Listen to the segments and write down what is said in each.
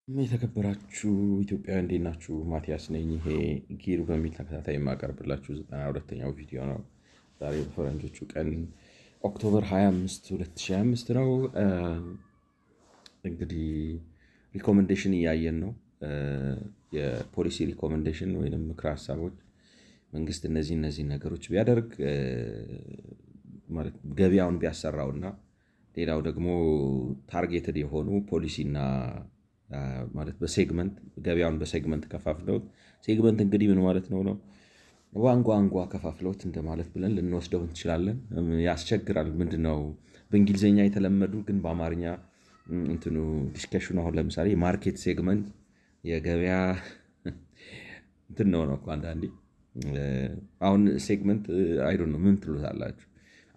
የተከበራችሁ ኢትዮጵያውያን እንዴት ናችሁ? ማቲያስ ነኝ። ይሄ ጊር በሚል ተከታታይ የማቀርብላችሁ 92ኛው ቪዲዮ ነው። ዛሬ በፈረንጆቹ ቀን ኦክቶበር 25 2025 ነው። እንግዲህ ሪኮመንዴሽን እያየን ነው። የፖሊሲ ሪኮመንዴሽን ወይም ምክረ ሀሳቦች መንግስት እነዚህ ነገሮች ቢያደርግ ማለት ገበያውን ቢያሰራውና ሌላው ደግሞ ታርጌትድ የሆኑ ፖሊሲና ማለት በሴግመንት ገበያውን በሴግመንት ከፋፍለውት ሴግመንት እንግዲህ ምን ማለት ነው? ዋንጓ ከፋፍለውት እንደማለት ብለን ልንወስደው እንችላለን። ያስቸግራል። ምንድነው በእንግሊዘኛ የተለመዱ ግን በአማርኛ እንትኑ ዲስከሽኑ አሁን ለምሳሌ የማርኬት ሴግመንት የገበያ እንትን ነው እኮ አንዳንዴ አሁን ሴግመንት አይ ዶንት ኖ ምን ትሉታላችሁ?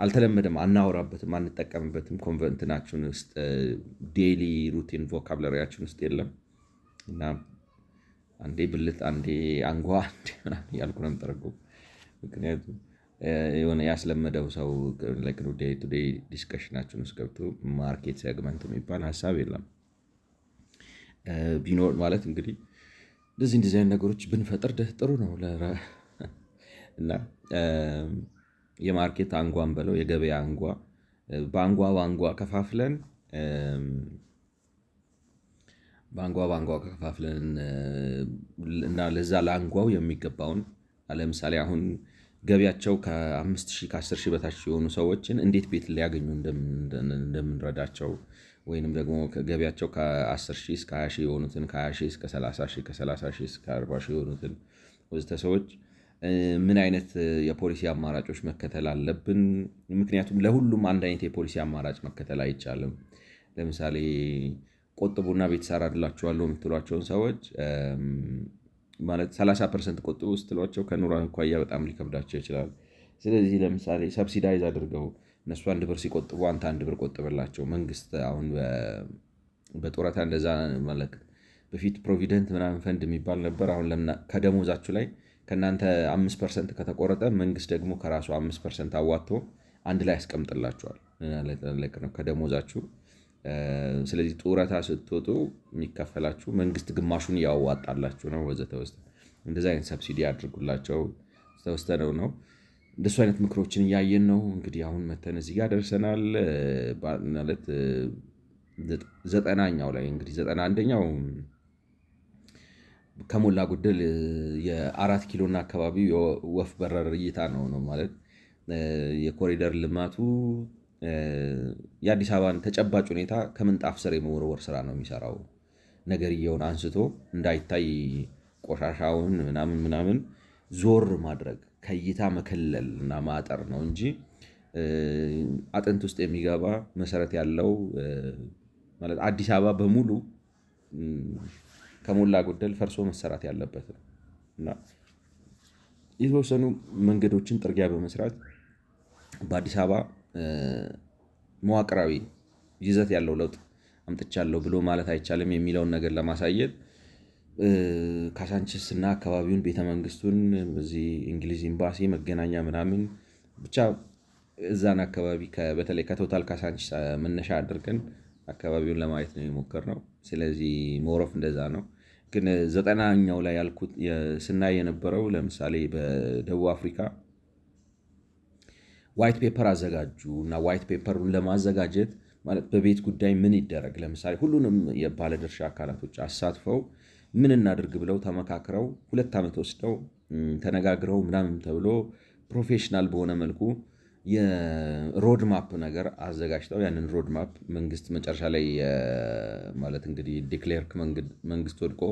አልተለመደም፣ አናወራበትም፣ አንጠቀምበትም። ኮንቨንትናችን ውስጥ ዴይሊ ሩቲን ቮካብለሪያችን ውስጥ የለም እና አንዴ ብልት አንዴ አንጓ አንዴ ምናምን እያልኩ ነው የምጠረገው። ምክንያቱም የሆነ ያስለመደው ሰው ዴይ ቱ ዴይ ዲስከሽናችን ውስጥ ገብቶ ማርኬት ሴግመንት የሚባል ሀሳብ የለም። ቢኖር ማለት እንግዲህ እንደዚህ አይነት ነገሮች ብንፈጥር ጥሩ ነው እና የማርኬት አንጓን በለው የገበያ አንጓ በአንጓ ከፋፍለን ከፋፍለን እና ለዛ ለአንጓው የሚገባውን ለምሳሌ አሁን ገቢያቸው ከ5,000 ከ10,000 በታች የሆኑ ሰዎችን እንዴት ቤት ሊያገኙ እንደምንረዳቸው ወይንም ደግሞ ገቢያቸው ከ10,000 እስከ 20,000 የሆኑትን ከ20,000 እስከ 30,000 ከ30,000 እስከ 40,000 የሆኑትን ወዘተ ሰዎች ምን አይነት የፖሊሲ አማራጮች መከተል አለብን? ምክንያቱም ለሁሉም አንድ አይነት የፖሊሲ አማራጭ መከተል አይቻልም። ለምሳሌ ቆጥቡና ቤት እሰራላችኋለሁ የምትሏቸውን ሰዎች ማለት 30% ቆጥቡ ስትሏቸው ከኑሮ አኳያ በጣም ሊከብዳቸው ይችላል። ስለዚህ ለምሳሌ ሰብሲዳይዝ አድርገው እነሱ 1 ብር ሲቆጥቡ አንተ 1 ብር ቆጥብላቸው። መንግስት አሁን በጡረታ እንደዛ ማለት በፊት ፕሮቪደንት ምናምን ፈንድ የሚባል ነበር። አሁን ከደሞዛችሁ ላይ ከእናንተ 5% ከተቆረጠ መንግስት ደግሞ ከራሱ 5% አዋጥቶ አንድ ላይ ያስቀምጥላችኋል ከደሞዛችሁ። ስለዚህ ጡረታ ስትወጡ የሚከፈላችሁ መንግስት ግማሹን ያዋጣላችሁ ነው ወዘተ ወዘተ። እንደዚህ አይነት ሰብሲዲ አድርጉላቸው ተወስተነው ነው። እንደሱ አይነት ምክሮችን እያየን ነው። እንግዲህ አሁን መተን እዚህ ጋር ደርሰናል ማለት 90ኛው ላይ እንግዲህ 91ኛው ከሞላ ጎደል የ4 ኪሎና አካባቢው የወፍ በረር እይታ ነው ማለት የኮሪደር ልማቱ የአዲስ አበባን ተጨባጭ ሁኔታ ከምንጣፍ ስር የመወርወር ስራ ነው የሚሰራው። ነገርየውን አንስቶ እንዳይታይ ቆሻሻውን ምናምን ዞር ማድረግ ከእይታ መከለል እና ማጠር ነው እንጂ አጥንት ውስጥ የሚገባ መሰረት ያለው ማለት አዲስ አበባ በሙሉ ከሞላ ጎደል ፈርሶ መሰራት ያለበት ነው እና የተወሰኑ መንገዶችን ጥርጊያ በመስራት በአዲስ አበባ መዋቅራዊ ይዘት ያለው ለውጥ አምጥቻለሁ ብሎ ማለት አይቻልም የሚለውን ነገር ለማሳየት ካሳንቺስ እና አካባቢውን ቤተመንግስቱን በዚህ እንግሊዝ ኤምባሲ መገናኛ ምናምን ብቻ እዛን አካባቢ በተለይ ከቶታል ካሳንቺስ መነሻ አድርገን አካባቢውን ለማየት ነው የሞከርነው። ስለዚህ ሞሮፍ እንደዛ ነው። ግን 90ኛው ላይ ያልኩት ስናይ የነበረው ለምሳሌ በደቡብ አፍሪካ ዋይት ፔፐር አዘጋጁ እና ዋይት ፔፐሩን ለማዘጋጀት ማለት በቤት ጉዳይ ምን ይደረግ ለምሳሌ ሁሉንም የባለድርሻ አካላቶች አሳትፈው ምን እናድርግ ብለው ተመካክረው 2 ዓመት ወስደው ተነጋግረው ምናምን ተብሎ ፕሮፌሽናል በሆነ መልኩ የሮድ ማፕ ነገር አዘጋጅተው ያንን ሮድ ማፕ መንግስት መጨረሻ ላይ ማለት እንግዲህ ዲክሌር መንግስት ወድቆ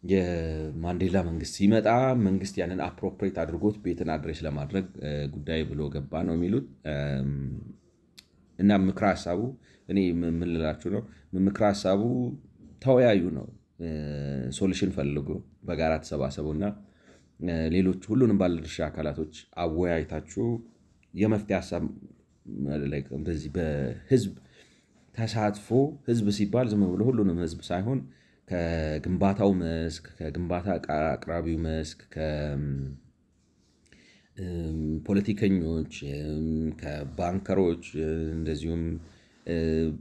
የማንዴላ መንግስት ሲመጣ መንግስት ያንን አፕሮፕሬት አድርጎት ቤትን አድሬስ ለማድረግ ጉዳይ ብሎ ገባ ነው የሚሉት። እና ምክረ ሀሳቡ እኔ ምን ልላችሁ ነው፣ ምክረ ሀሳቡ ተወያዩ ነው። ሶሉሽን ፈልጉ፣ በጋራ ተሰባሰቡና ሌሎች ሁሉንም ባለድርሻ አካላቶች አወያይታችሁ የመፍትሄ ሀሳብ እንደዚህ በህዝብ ተሳትፎ ህዝብ ሲባል ዝም ብሎ ሁሉንም ህዝብ ሳይሆን ከግንባታው መስክ፣ ከግንባታ አቅራቢው መስክ፣ ከፖለቲከኞች፣ ከባንከሮች እንደዚሁም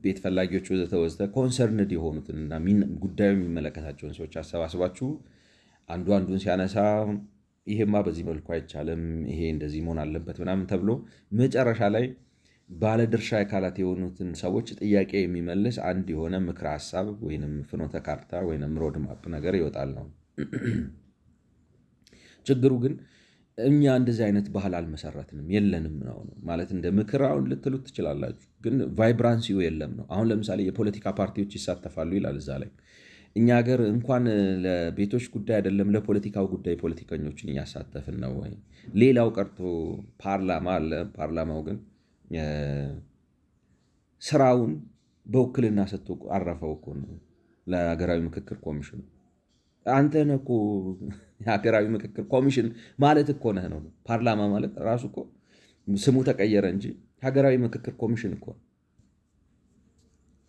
ቤት ፈላጊዎች ወዘተ ኮንሰርንድ የሆኑትንና ጉዳዩ የሚመለከታቸውን ሰዎች አሰባስባችሁ አንዱ አንዱን ሲያነሳ ይሄማ በዚህ መልኩ አይቻልም፣ ይሄ እንደዚህ መሆን አለበት ምናምን ተብሎ መጨረሻ ላይ ባለድርሻ አካላት የሆኑትን ሰዎች ጥያቄ የሚመልስ አንድ የሆነ ምክረ ሀሳብ ወይንም ፍኖተ ካርታ ወይንም ሮድማፕ ነገር ይወጣል ነው። ችግሩ ግን እኛ እንደዚህ አይነት ባህል አልመሰረትንም፣ የለንም ነው ማለት። እንደ ምክር አሁን ልትሉት ትችላላችሁ፣ ግን ቫይብራንሲው የለም ነው። አሁን ለምሳሌ የፖለቲካ ፓርቲዎች ይሳተፋሉ ይላል እዛ ላይ። እኛ ሀገር እንኳን ለቤቶች ጉዳይ አይደለም ለፖለቲካው ጉዳይ ፖለቲከኞችን እያሳተፍን ነው ወይ? ሌላው ቀርቶ ፓርላማ አለ። ፓርላማው ግን ስራውን በውክልና ሰጥቶ አረፈው እኮ ነው ለሀገራዊ ምክክር ኮሚሽኑ። አንተ ነህ እኮ የሀገራዊ ምክክር ኮሚሽን ማለት እኮ ነህ ነው። ፓርላማ ማለት ራሱ እኮ ስሙ ተቀየረ እንጂ ሀገራዊ ምክክር ኮሚሽን እኮ።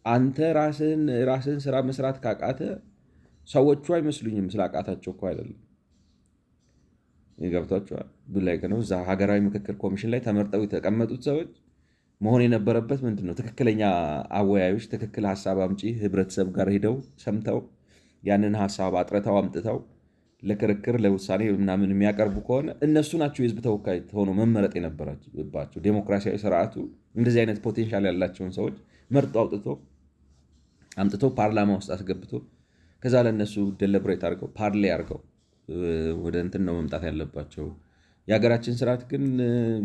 አንተ ራስህን ስራ መስራት ካቃተ ሰዎቹ አይመስሉኝም ስላቃታቸው እኮ አይደለም። ገብቷቸዋል ብላይ ነው። እዛ ሀገራዊ ምክክር ኮሚሽን ላይ ተመርጠው የተቀመጡት ሰዎች መሆን የነበረበት ምንድን ነው? ትክክለኛ አወያዮች፣ ትክክል ሀሳብ አምጪ፣ ህብረተሰብ ጋር ሄደው ሰምተው ያንን ሀሳብ አጥርተው አምጥተው ለክርክር ለውሳኔ ምናምን የሚያቀርቡ ከሆነ እነሱ ናቸው የህዝብ ተወካይ ሆኖ መመረጥ የነበረባቸው። ዴሞክራሲያዊ ስርዓቱ እንደዚህ አይነት ፖቴንሻል ያላቸውን ሰዎች መርጦ አምጥቶ ፓርላማ ውስጥ አስገብቶ ከዛ ለእነሱ ደለብሬት አድርገው ፓርሌ አድርገው ወደ እንትን ነው መምጣት ያለባቸው። የሀገራችን ስርዓት ግን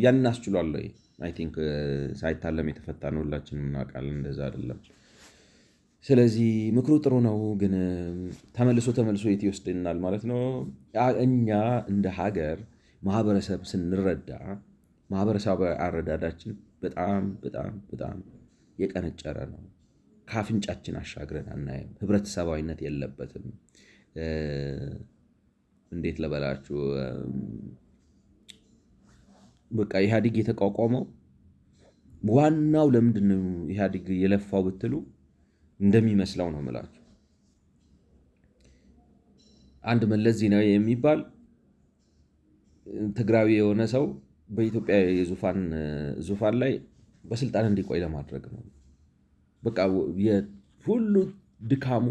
ያንን አስችሏል። አይ ቲንክ ሳይታለም የተፈታ ነው፣ ሁላችንም እናውቃለን። እንደዛ አይደለም። ስለዚህ ምክሩ ጥሩ ነው፣ ግን ተመልሶ የት ይወስድናል ማለት ነው። እኛ እንደ ሀገር ማህበረሰብ ስንረዳ ማህበረሰባዊ አረዳዳችን በጣም በጣም በጣም የቀነጨረ ነው። ከአፍንጫችን አሻግረን አናየም። ህብረተሰባዊነት የለበትም። እንዴት ልበላችሁ፣ በቃ ኢህአዴግ የተቋቋመው ዋናው ለምንድን ነው ኢህአዴግ የለፋው ብትሉ እንደሚመስለው ነው የምላችሁ። አንድ መለስ ዜናዊ የሚባል ትግራዊ የሆነ ሰው በኢትዮጵያ ዙፋን ላይ በስልጣን እንዲቆይ ለማድረግ ነው። በቃ ሁሉ ድካሙ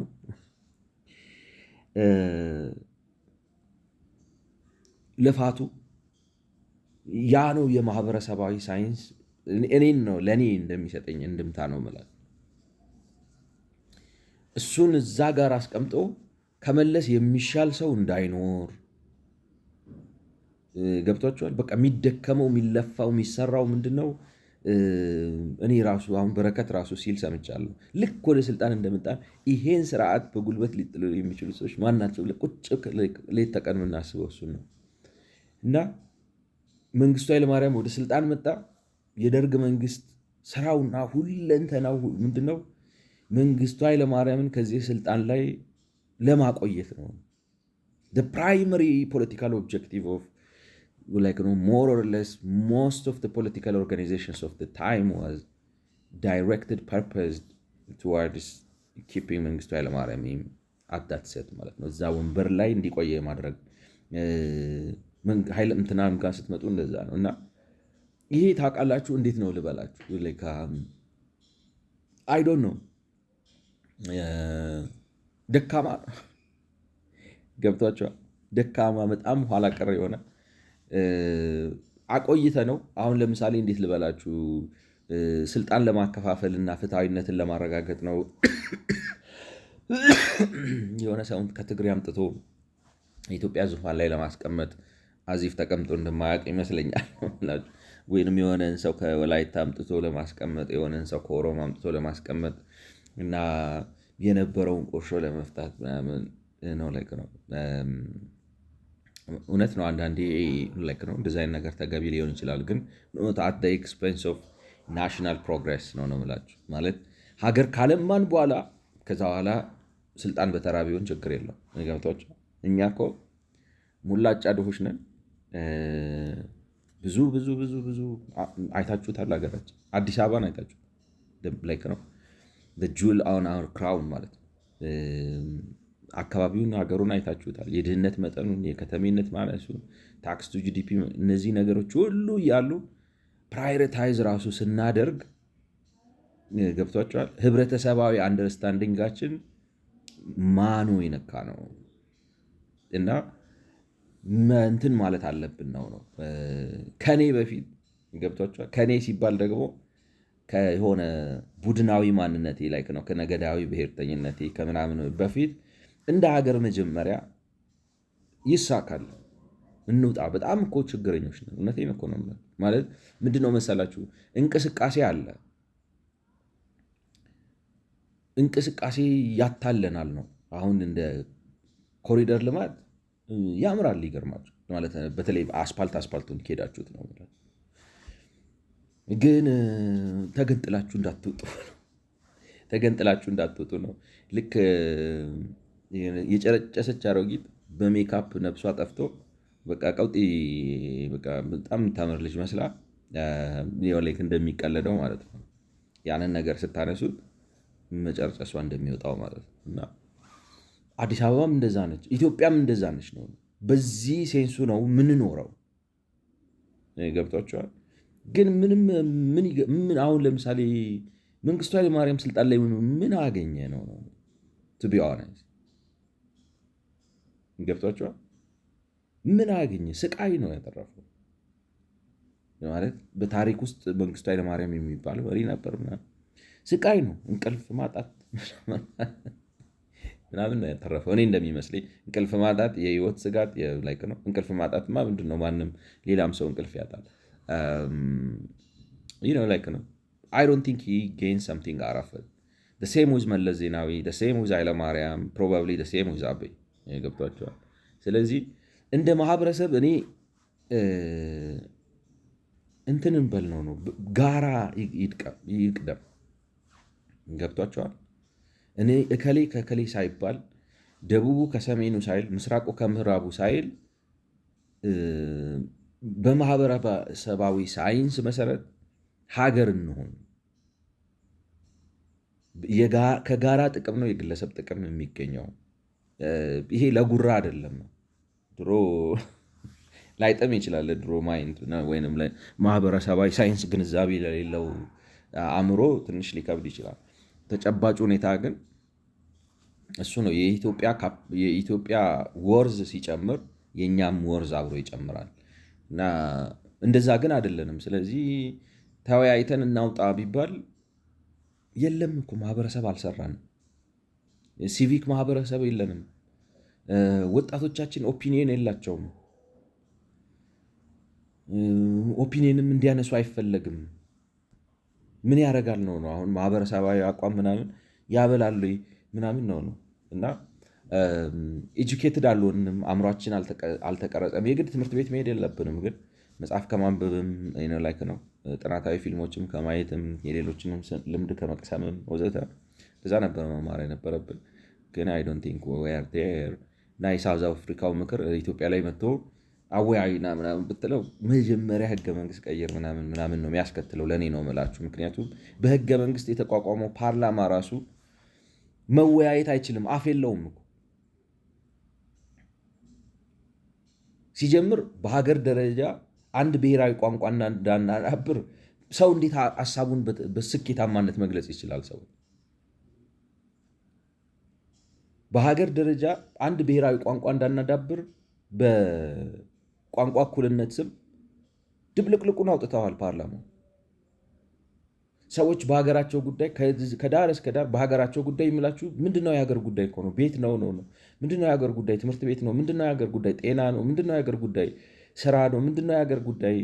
ልፋቱ ያ ነው። የማህበረሰባዊ ሳይንስ ለእኔ እንደሚሰጠኝ እንድምታ ነው የምላት። እሱን እዛ ጋር አስቀምጦ ከመለስ የሚሻል ሰው እንዳይኖር ገብቷቸዋል። በቃ የሚደከመው የሚለፋው የሚሰራው ምንድን ነው? እኔ ራሱ አሁን በረከት ራሱ ሲል ሰምቻለሁ። ልክ ወደ ስልጣን እንደመጣን ይሄን ስርዓት በጉልበት ሊጥሉ የሚችሉ ሰዎች ማናቸው? ቁጭ ሌት ተቀን የምናስበው እሱን ነው። እና መንግስቱ ኃይለማርያም ወደ ስልጣን መጣ። የደርግ መንግስት ስራውና ሁለንተናው ምንድን ነው? መንግስቱ ኃይለማርያምን ከዚህ ስልጣን ላይ ለማቆየት ነው። the primary political objective of more or less most of the political organizations of the time was directed purposed towards keeping መንግስቱ ኃይለማርያም at that set ማለት ነው። እዛ ወንበር ላይ እንዲቆየ ማድረግ ኃይል እንትናም ጋር ስትመጡ እንደዛ ነው። እና ይሄ ታውቃላችሁ እንዴት ነው ልበላችሁ፣ አይ ዶንት ኖ ደካማ ገብቷቸዋል። ደካማ በጣም ኋላ ቀር የሆነ አቆይተ ነው። አሁን ለምሳሌ እንዴት ልበላችሁ፣ ስልጣን ለማከፋፈል እና ፍትሐዊነትን ለማረጋገጥ ነው የሆነ ሰውን ከትግራይ አምጥቶ የኢትዮጵያ ዙፋን ላይ ለማስቀመጥ አዚፍ ተቀምጦ እንደማያውቅ ይመስለኛል። ወይንም የሆነን ሰው ከወላይታ አምጥቶ ለማስቀመጥ፣ የሆነን ሰው ከኦሮሞ አምጥቶ ለማስቀመጥ እና የነበረውን ቁርሾ ለመፍታት ምናምን ነው። ላይክ ነው እውነት ነው። አንዳንዴ ላይክ ነው እንደዚህ አይነት ነገር ተገቢ ሊሆን ይችላል፣ ግን at the expense of national progress ነው የምላችሁ። ማለት ሀገር ካለማን በኋላ ከዛ በኋላ ስልጣን በተራ ቢሆን ችግር የለው። ገብቶች እኛ እኮ ሙላጫ ድሆች ነን። ብዙ ብዙ ብዙ ብዙ አይታችሁታል። ሀገራችን አዲስ አበባን አይታችሁት ላይክ ነው ጁል ኦን አወር ክራውን ማለት አካባቢውን ሀገሩን አይታችሁታል። የድህነት መጠኑን፣ የከተሜነት ማነሱን፣ ታክስ ቱ ጂዲፒ፣ እነዚህ ነገሮች ሁሉ እያሉ ፕራዮሪታይዝ ራሱ ስናደርግ ገብቷቸዋል። ህብረተሰባዊ አንደርስታንዲንጋችን ማኖ የነካ ነው እና እንትን ማለት አለብን ነው ከኔ በፊት ገብቷቸዋል። ከኔ ሲባል ደግሞ ከሆነ ቡድናዊ ማንነቴ ላይ ነው ከነገዳዊ ብሔርተኝነቴ ከምናምን በፊት እንደ ሀገር መጀመሪያ ይሳካል፣ እንውጣ። በጣም እኮ ችግረኞች ነን። እውነቴን እኮ ነው ማለት ምንድነው መሰላችሁ፣ እንቅስቃሴ አለ፣ እንቅስቃሴ ያታለናል ነው። አሁን እንደ ኮሪደር ልማት ያምራል፣ ይገርማል ማለት በተለይ አስፓልቱን ከሄዳችሁት ነው። ግን ተገንጥላችሁ እንዳትወጡ ተገንጥላችሁ እንዳትወጡ ነው። ልክ የጨረጨሰች አሮጊት በሜካፕ ነብሷ ጠፍቶ በቃ ቀውጢ በቃ በጣም የምታምር ልጅ መስላ ላይክ እንደሚቀለደው ማለት ነው። ያንን ነገር ስታነሱት መጨረጨሷ እንደሚወጣው ማለት ነው። እና አዲስ አበባም እንደዛ ነች፣ ኢትዮጵያም እንደዛ ነች ነው። በዚህ ሴንሱ ነው ምንኖረው። ገብቷቸዋል። ግን ምን አሁን ለምሳሌ መንግስቱ ኃይለማርያም ስልጣን ላይ ምን አገኘ ነው ቱ ቢ ኦነስት። ገብቷቸዋል። ምን አገኘ? ስቃይ ነው ያተረፈው ማለት በታሪክ ውስጥ መንግስቱ ኃይለማርያም የሚባል መሪ ነበር። ስቃይ ነው፣ እንቅልፍ ማጣት ምናምን ነው ያተረፈው። እኔ እንደሚመስለኝ እንቅልፍ ማጣት የህይወት ስጋት ላይክ ነው። እንቅልፍ ማጣትማ ምንድን ነው? ማንም ሌላም ሰው እንቅልፍ ያጣል። ላይክ ነው። አይ ዶንት ቲንክ ሂ ጌን ሰምቲንግ out of it. the same with መለስ ዜናዊ the same with ኃይለማርያም probably the same with አበይ ገብቷቸዋል። ስለዚህ እንደ ማህበረሰብ እኔ እንትንን በል ነው ጋራ ይቅደም። ገብቷቸዋል። እኔ እከሌ ከከሌ ሳይባል ደቡቡ ከሰሜኑ ሳይል ምስራቁ ከምዕራቡ ሳይል በማህበረሰባዊ ሳይንስ መሰረት ሀገር እንሆን። ከጋራ ጥቅም ነው የግለሰብ ጥቅም የሚገኘው። ይሄ ለጉራ አይደለም። ድሮ ላይጠም ይችላል ድሮ ማይንድ ወይም ማህበረሰባዊ ሳይንስ ግንዛቤ ለሌለው አእምሮ ትንሽ ሊከብድ ይችላል። ተጨባጭ ሁኔታ ግን እሱ ነው። የኢትዮጵያ ወርዝ ሲጨምር የእኛም ወርዝ አብሮ ይጨምራል እና እንደዛ ግን አይደለንም። ስለዚህ ተወያይተን እናውጣ ቢባል የለም እኮ ማህበረሰብ አልሰራንም። ሲቪክ ማህበረሰብ የለንም። ወጣቶቻችን ኦፒኒየን የላቸውም። ኦፒኒየንም እንዲያነሱ አይፈለግም። ምን ያደርጋል ነው አሁን ማህበረሰባዊ አቋም ምናምን ያበላሉ ምናምን ነው እና ኤጁኬትድ አልሆንም። አእምሯችን አልተቀረጸም። የግድ ትምህርት ቤት መሄድ የለብንም። ግን መጽሐፍ ከማንበብም ላይክ ነው ጥናታዊ ፊልሞችም ከማየትም የሌሎችንም ልምድ ከመቅሰምም ወዘተ እዛ ነበር መማር የነበረብን። ግን አይ ዶንት ቲንክ ዊ አር ዜር። እና የሳውዝ አፍሪካው ምክር ኢትዮጵያ ላይ መጥቶ አወያይና ምናምን ብትለው መጀመሪያ ህገ መንግስት ቀይር ምናምን ነው የሚያስከትለው። ለእኔ ነው የምላችሁ። ምክንያቱም በህገ መንግስት የተቋቋመው ፓርላማ ራሱ መወያየት አይችልም። አፍ የለውም እኮ ሲጀምር። በሀገር ደረጃ አንድ ብሔራዊ ቋንቋ እንዳናዳብር ሰው እንዴት ሀሳቡን በስኬታማነት መግለጽ ይችላል? ሰው በሀገር ደረጃ አንድ ብሔራዊ ቋንቋ እንዳናዳብር በቋንቋ እኩልነት ስም ድብልቅልቁን አውጥተዋል ፓርላማው። ሰዎች በሀገራቸው ጉዳይ ከዳር እስከ ዳር በሀገራቸው ጉዳይ የሚላችሁ ምንድነው? የሀገር ጉዳይ እኮ ነው። ቤት ነው። ምንድነው የሀገር ጉዳይ? ትምህርት ቤት ነው። ምንድነው የሀገር ጉዳይ? ጤና ነው። ምንድነው የሀገር ጉዳይ? ስራ ነው። ምንድነው የሀገር ጉዳይ?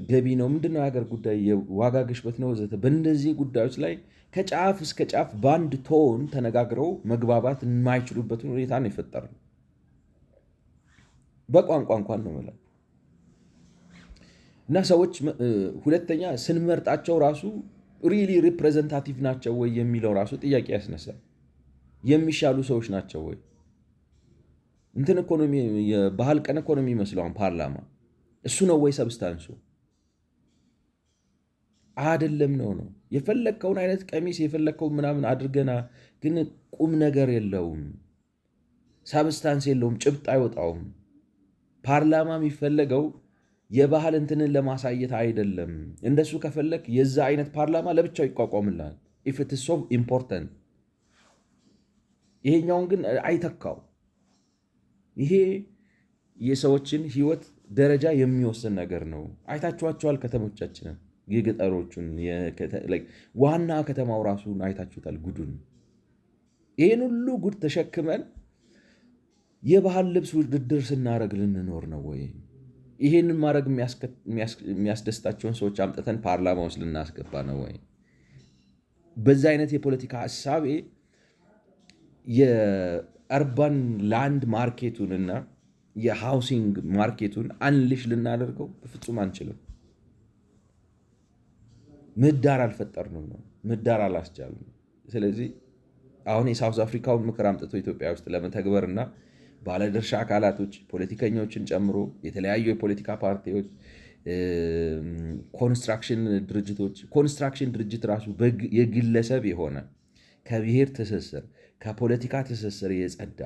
ገቢ ነው። ምንድነው የሀገር ጉዳይ? የዋጋ ግሽበት ነው ወዘተ። በእነዚህ ጉዳዮች ላይ ከጫፍ እስከ ጫፍ በአንድ ቶን ተነጋግረው መግባባት የማይችሉበትን ሁኔታ ነው የፈጠረው። በቋንቋ እንኳን ነው ማለት እና ሰዎች ሁለተኛ ስንመርጣቸው ራሱ ሪሊ ሪፕሬዘንታቲቭ ናቸው ወይ የሚለው ራሱ ጥያቄ ያስነሳል። የሚሻሉ ሰዎች ናቸው ወይ? እንትን ኢኮኖሚ የባህል ቀን እኮ ነው የሚመስለው አሁን ፓርላማ። እሱ ነው ወይ ሰብስታንሱ? አይደለም ነው። የፈለግከውን አይነት ቀሚስ የፈለግከውን ምናምን አድርገና ግን ቁም ነገር የለውም፣ ሳብስታንስ የለውም፣ ጭብጥ አይወጣውም። ፓርላማ የሚፈለገው የባህል እንትንን ለማሳየት አይደለም። እንደሱ ከፈለክ የዛ አይነት ፓርላማ ለብቻው ይቋቋምላል ኢፍ ኢት ኢዝ ሶ ኢምፖርታንት። ይሄኛውን ግን አይተካው። ይሄ የሰዎችን ህይወት ደረጃ የሚወስን ነገር ነው። አይታችኋቸዋል ከተሞቻችንን፣ የገጠሮቹን፣ ዋና ከተማው ራሱን አይታችሁታል ጉዱን። ይህን ሁሉ ጉድ ተሸክመን የባህል ልብስ ውድድር ስናደርግ ልንኖር ነው ወይ? ይህንን ማድረግ የሚያስደስታቸውን ሰዎች አምጥተን ፓርላማ ውስጥ ልናስገባ ነው ወይ? በዚህ አይነት የፖለቲካ እሳቤ የአርባን ላንድ ማርኬቱንና የሃውሲንግ ማርኬቱን አንልሽ ልናደርገው በፍጹም አንችልም። ምህዳር አልፈጠርንም ነው፣ ምህዳር አላስቻልንም። ስለዚህ አሁን የሳውዝ አፍሪካውን ምክር አምጥቶ ኢትዮጵያ ውስጥ ለመተግበርና ባለድርሻ አካላቶች ፖለቲከኞችን ጨምሮ የተለያዩ የፖለቲካ ፓርቲዎች፣ ኮንስትራክሽን ድርጅቶች፣ ኮንስትራክሽን ድርጅት ራሱ የግለሰብ የሆነ ከብሔር ትስስር ከፖለቲካ ትስስር የጸዳ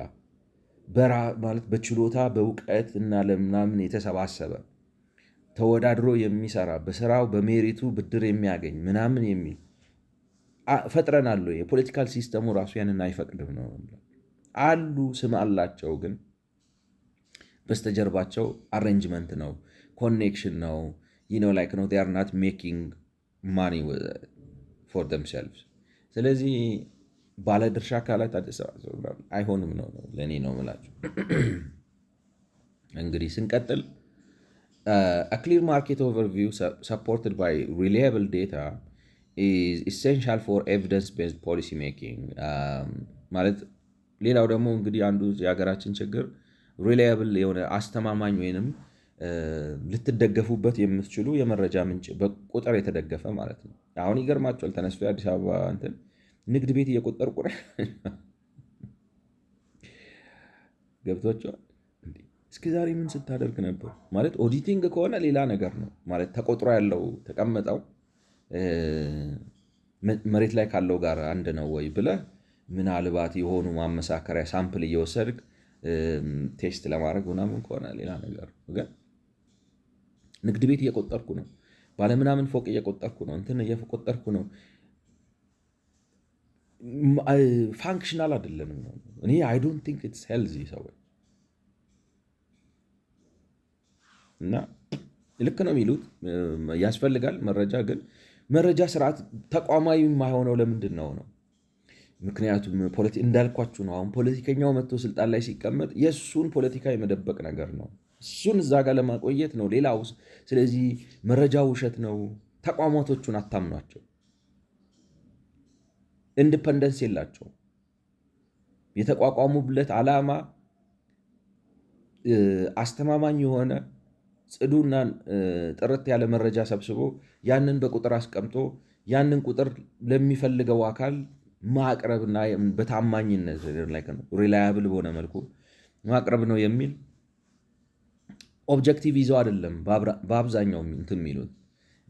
ማለት በችሎታ በእውቀት እና ለምናምን የተሰባሰበ ተወዳድሮ የሚሰራ በስራው በሜሪቱ ብድር የሚያገኝ ምናምን የሚል ፈጥረናል። የፖለቲካል ሲስተሙ ራሱ ያንን አይፈቅድም ነው አሉ። ስም አላቸው፣ ግን በስተጀርባቸው አሬንጅመንት ነው፣ ኮኔክሽን ነው። ላይክ ነው ር ናት ሜኪንግ ማኒ ፎር ደምሴልቭስ። ስለዚህ ባለድርሻ አካላት አይሆንም ነው ለእኔ ነው የምላቸው። እንግዲህ ስንቀጥል a clear market overview supported by reliable data is essential for evidence-based policy making ማለት ሌላው ደግሞ እንግዲህ አንዱ የሀገራችን ችግር ሪላያብል የሆነ አስተማማኝ ወይንም ልትደገፉበት የምትችሉ የመረጃ ምንጭ በቁጥር የተደገፈ ማለት ነው። አሁን ይገርማቸዋል። ተነስቶ የአዲስ አበባ እንትን ንግድ ቤት እየቆጠሩ ገብቷቸዋል። እስከ ዛሬ ምን ስታደርግ ነበር ማለት? ኦዲቲንግ ከሆነ ሌላ ነገር ነው ማለት ተቆጥሮ ያለው ተቀመጠው መሬት ላይ ካለው ጋር አንድ ነው ወይ ብለህ ምናልባት የሆኑ ማመሳከሪያ ሳምፕል እየወሰድክ ቴስት ለማድረግ ምናምን ከሆነ ሌላ ነገር። ግን ንግድ ቤት እየቆጠርኩ ነው፣ ባለምናምን ፎቅ እየቆጠርኩ ነው፣ እንትን እየቆጠርኩ ነው፣ ፋንክሽናል አይደለም። እኔ አይ ዶንት ቲንክ ኢትስ ሄልዚ ሰዎች እና ልክ ነው የሚሉት ያስፈልጋል መረጃ። ግን መረጃ ስርዓት ተቋማዊ የማይሆነው ለምንድን ነው? ምክንያቱም እንዳልኳችሁ ነው። አሁን ፖለቲከኛው መጥቶ ስልጣን ላይ ሲቀመጥ የእሱን ፖለቲካ የመደበቅ ነገር ነው፣ እሱን እዛ ጋር ለማቆየት ነው ሌላው። ስለዚህ መረጃ ውሸት ነው። ተቋማቶቹን አታምኗቸው። ኢንዲፐንደንስ የላቸውም። የተቋቋሙበት ዓላማ አስተማማኝ የሆነ ጽዱና ጥርት ያለ መረጃ ሰብስቦ ያንን በቁጥር አስቀምጦ ያንን ቁጥር ለሚፈልገው አካል ማቅረብና በታማኝነት ሪላያብል በሆነ መልኩ ማቅረብ ነው የሚል ኦብጀክቲቭ ይዘው አይደለም በአብዛኛው እንትን የሚሉት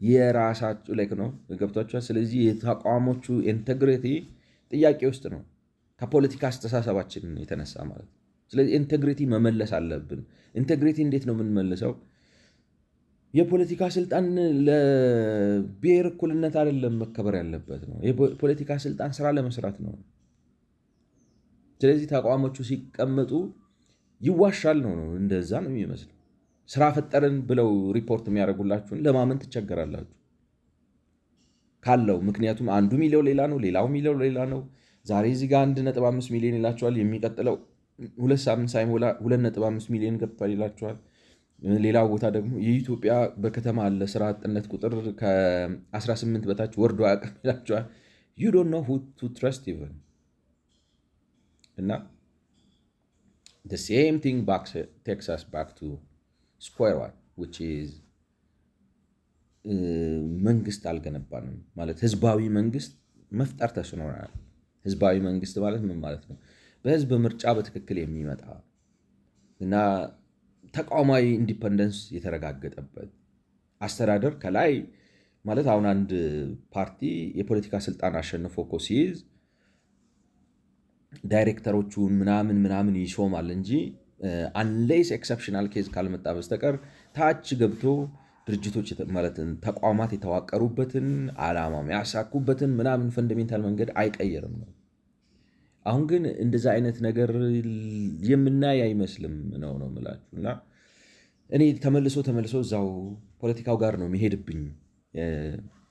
የራሳቸው ላይክ ነው። ገብቷቸዋል። ስለዚህ የተቋሞቹ ኢንቴግሪቲ ጥያቄ ውስጥ ነው ከፖለቲካ አስተሳሰባችን የተነሳ ማለት ነው። ስለዚህ ኢንቴግሪቲ መመለስ አለብን። ኢንቴግሪቲ እንዴት ነው የምንመልሰው? የፖለቲካ ስልጣን ለብሔር እኩልነት አይደለም መከበር ያለበት ነው። የፖለቲካ ስልጣን ስራ ለመስራት ነው። ስለዚህ ተቋሞቹ ሲቀመጡ ይዋሻል ነው እንደዛ ነው የሚመስለው። ስራ ፈጠርን ብለው ሪፖርት የሚያደርጉላችሁን ለማመን ትቸገራላችሁ ካለው። ምክንያቱም አንዱ ሚሊዮን ሌላ ነው፣ ሌላው ሚሊዮን ሌላ ነው። ዛሬ እዚህ ጋር 1.5 ሚሊዮን ይላቸዋል። የሚቀጥለው 2 ሳምንት ሳይሞላ 2.5 ሚሊዮን ገብቷል ይላቸዋል። ሌላው ቦታ ደግሞ የኢትዮጵያ በከተማ አለ ስራ አጥነት ቁጥር ከ18 በታች ወርዶ አያውቅም ይላቸዋል። you don't know who to trust even እና the same thing takes us back to square one which is መንግስት አልገነባንም ማለት ህዝባዊ መንግስት መፍጠር ተስኖናል። ህዝባዊ መንግስት ማለት ምን ማለት ነው? በህዝብ ምርጫ በትክክል የሚመጣ እና ተቋማዊ ኢንዲፐንደንስ የተረጋገጠበት አስተዳደር ከላይ ማለት አሁን አንድ ፓርቲ የፖለቲካ ስልጣን አሸንፎ እኮ ሲይዝ ዳይሬክተሮቹን ምናምን ይሾማል እንጂ አንሌስ ኤክሰፕሽናል ኬዝ ካልመጣ በስተቀር ታች ገብቶ ድርጅቶች ማለት ተቋማት የተዋቀሩበትን ዓላማ ያሳኩበትን ምናምን ፈንዳሜንታል መንገድ አይቀየርም ነው። አሁን ግን እንደዛ አይነት ነገር የምናይ አይመስልም ነው የምላችሁ። እና እኔ ተመልሶ እዛው ፖለቲካው ጋር ነው የሚሄድብኝ።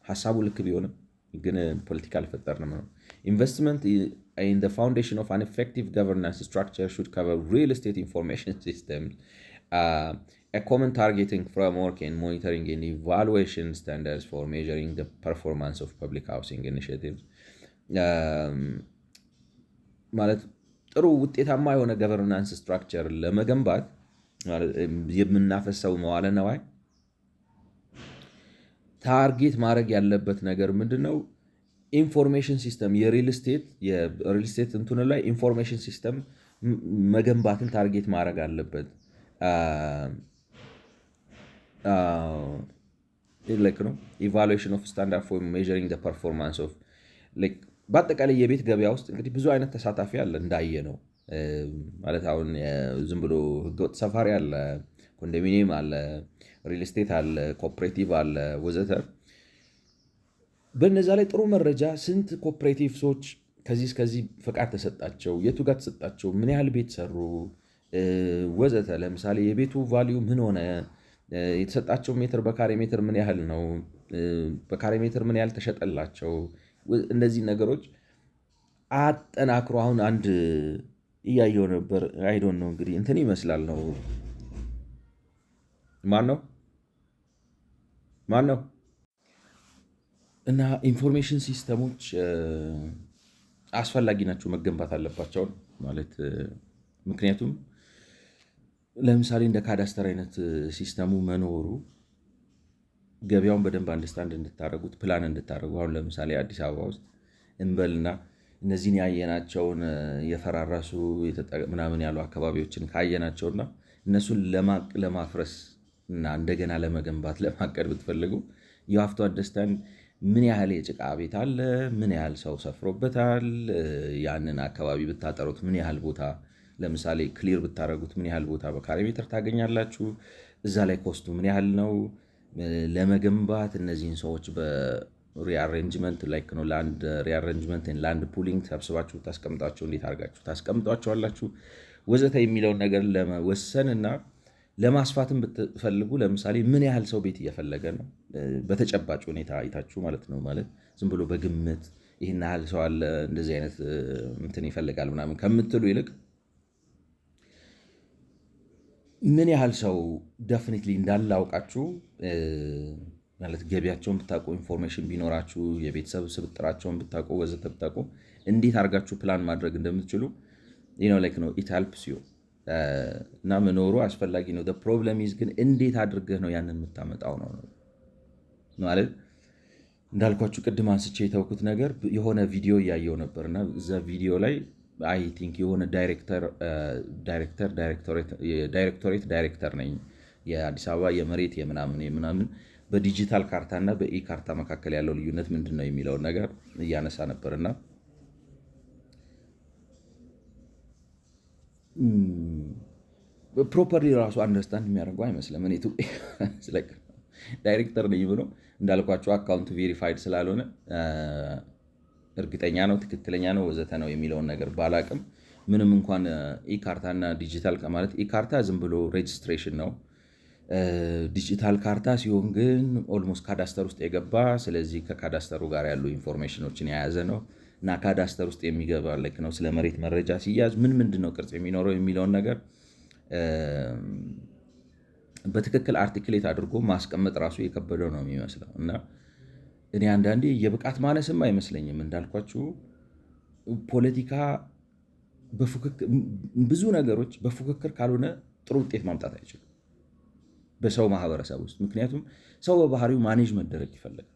ሀሳቡ ልክ ቢሆንም ግን ፖለቲካ አልፈጠርንም ነው። ኢንቨስትመንት in the foundation of an effective governance structure should cover real estate information systems, a common targeting framework, and monitoring and evaluation standards for measuring the performance of public housing initiatives. ማለት ጥሩ ውጤታማ የሆነ ገቨርናንስ ስትራክቸር ለመገንባት የምናፈሰው መዋለ ነዋይ ታርጌት ማድረግ ያለበት ነገር ምንድነው? ኢንፎርሜሽን ሲስተም የሪል ስቴት እንትኑ ላይ ኢንፎርሜሽን ሲስተም መገንባትን ታርጌት ማድረግ አለበት። ነው ኢቫሉዌሽን ኦፍ ስታንዳርድ ፎር ሜዠሪንግ ዘ ፐርፎርማንስ ኦፍ በአጠቃላይ የቤት ገበያ ውስጥ እንግዲህ ብዙ አይነት ተሳታፊ አለ እንዳየ ነው ማለት አሁን ዝም ብሎ ህገወጥ ሰፋሪ አለ፣ ኮንዶሚኒየም አለ፣ ሪል ስቴት አለ፣ ኮኦፕሬቲቭ አለ ወዘተ። በነዛ ላይ ጥሩ መረጃ ስንት ኮኦፕሬቲቭ ሰዎች ከዚህ እስከዚህ ፈቃድ ተሰጣቸው፣ የቱ ጋር ተሰጣቸው፣ ምን ያህል ቤት ሰሩ ወዘተ። ለምሳሌ የቤቱ ቫሊዩ ምን ሆነ፣ የተሰጣቸው ሜትር በካሬ ሜትር ምን ያህል ነው፣ በካሬ ሜትር ምን ያህል ተሸጠላቸው፣ እነዚህ ነገሮች አጠናክሮ አሁን አንድ እያየው ነበር። አይዶን ነው እንግዲህ እንትን ይመስላል ነው ማን ነው እና ኢንፎርሜሽን ሲስተሞች አስፈላጊ ናቸው፣ መገንባት አለባቸው ማለት ምክንያቱም ለምሳሌ እንደ ካዳስተር አይነት ሲስተሙ መኖሩ ገበያውን በደንብ አንደርስታንድ እንድታደርጉት ፕላን እንድታደርጉ አሁን ለምሳሌ አዲስ አበባ ውስጥ እንበልና እነዚህን ያየናቸውን የፈራረሱ ምናምን ያሉ አካባቢዎችን ካየናቸውና እነሱን ለማፍረስ እና እንደገና ለመገንባት ለማቀድ ብትፈልጉ you have to understand ምን ያህል የጭቃ ቤት አለ፣ ምን ያህል ሰው ሰፍሮበታል፣ ያንን አካባቢ ብታጠሩት ምን ያህል ቦታ ለምሳሌ ክሊር ብታደርጉት ምን ያህል ቦታ በካሬ ሜትር ታገኛላችሁ፣ እዛ ላይ ኮስቱ ምን ያህል ነው ለመገንባት። እነዚህን ሰዎች በሪአሬንጅመንት ላይክ ነው ላንድ ሪአሬንጅመንት ላንድ ፑሊንግ ሰብስባችሁ ታስቀምጧቸው፣ እንዴት አድርጋችሁ ታስቀምጧቸዋላችሁ ወዘተ የሚለውን ነገር ለመወሰን እና ለማስፋትም ብትፈልጉ ለምሳሌ ምን ያህል ሰው ቤት እየፈለገ ነው በተጨባጭ ሁኔታ አይታችሁ ማለት ነው። ማለት ዝም ብሎ በግምት ይህን ያህል ሰው አለ እንደዚህ አይነት እንትን ይፈልጋል ምናምን ከምትሉ ይልቅ ምን ያህል ሰው ደፍኒትሊ እንዳላውቃችሁ ማለት ገቢያቸውን ብታውቁ፣ ኢንፎርሜሽን ቢኖራችሁ፣ የቤተሰብ ስብጥራቸውን ብታውቁ ወዘተ ብታውቁ እንዴት አድርጋችሁ ፕላን ማድረግ እንደምትችሉ ነው ኢት ሄልፕስ ዩ እና መኖሩ አስፈላጊ ነው። ፕሮብለም ኢዝ ግን እንዴት አድርገህ ነው ያንን የምታመጣው ነው ማለት እንዳልኳችሁ ቅድም አንስቼ የተውኩት ነገር የሆነ ቪዲዮ እያየው ነበርና እዛ ቪዲዮ ላይ አይ ቲንክ የሆነ ዳይሬክቶሬት ዳይሬክተር ነኝ የአዲስ አበባ የመሬት የምናምን በዲጂታል ካርታ እና በኢ ካርታ መካከል ያለው ልዩነት ምንድን ነው የሚለውን ነገር እያነሳ ነበርና ፕሮፐርሊ ራሱ አንደርስታንድ የሚያደርገው አይመስልም። እኔ ዳይሬክተር ነኝ ብሎ እንዳልኳቸው አካውንቱ ቬሪፋይድ ስላልሆነ እርግጠኛ ነው ትክክለኛ ነው ወዘተ ነው የሚለውን ነገር ባላቅም ምንም እንኳን ኢካርታና ዲጂታል ማለት ኢካርታ ዝም ብሎ ሬጅስትሬሽን ነው። ዲጂታል ካርታ ሲሆን ግን ኦልሞስት ካዳስተር ውስጥ የገባ ስለዚህ ከካዳስተሩ ጋር ያሉ ኢንፎርሜሽኖችን የያዘ ነው እና ካዳስተር ውስጥ የሚገባ ልክ ነው። ስለ መሬት መረጃ ሲያዝ ምንድን ነው ቅርጽ የሚኖረው የሚለውን ነገር በትክክል አርቲክሌት አድርጎ ማስቀመጥ ራሱ የከበደው ነው የሚመስለው እና እኔ አንዳንዴ የብቃት ማነስም አይመስለኝም። እንዳልኳችሁ ፖለቲካ ብዙ ነገሮች በፉክክር ካልሆነ ጥሩ ውጤት ማምጣት አይችልም በሰው ማህበረሰብ ውስጥ። ምክንያቱም ሰው በባህሪው ማኔጅ መደረግ ይፈልጋል።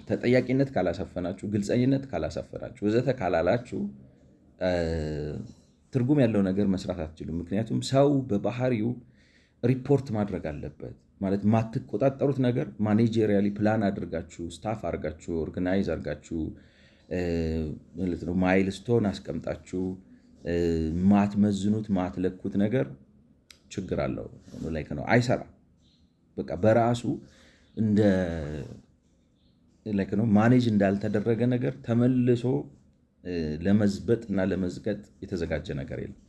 ተጠያቂነት ካላሰፈናችሁ፣ ግልፀኝነት ካላሰፈናችሁ ወዘተ ካላላችሁ ትርጉም ያለው ነገር መስራት አትችሉም። ምክንያቱም ሰው በባህሪው ሪፖርት ማድረግ አለበት። ማለት ማትቆጣጠሩት ነገር ማኔጀሪያሊ ፕላን አድርጋችሁ ስታፍ አድርጋችሁ ኦርጋናይዝ አድርጋችሁ ማለት ነው ማይልስቶን አስቀምጣችሁ ማትመዝኑት ማትለኩት ነገር ችግር አለው ላይክ ነው አይሰራም። በቃ በራሱ እንደ ላይክ ነው ማኔጅ እንዳልተደረገ ነገር ተመልሶ ለመዝበጥ እና ለመዝገጥ የተዘጋጀ ነገር የለም።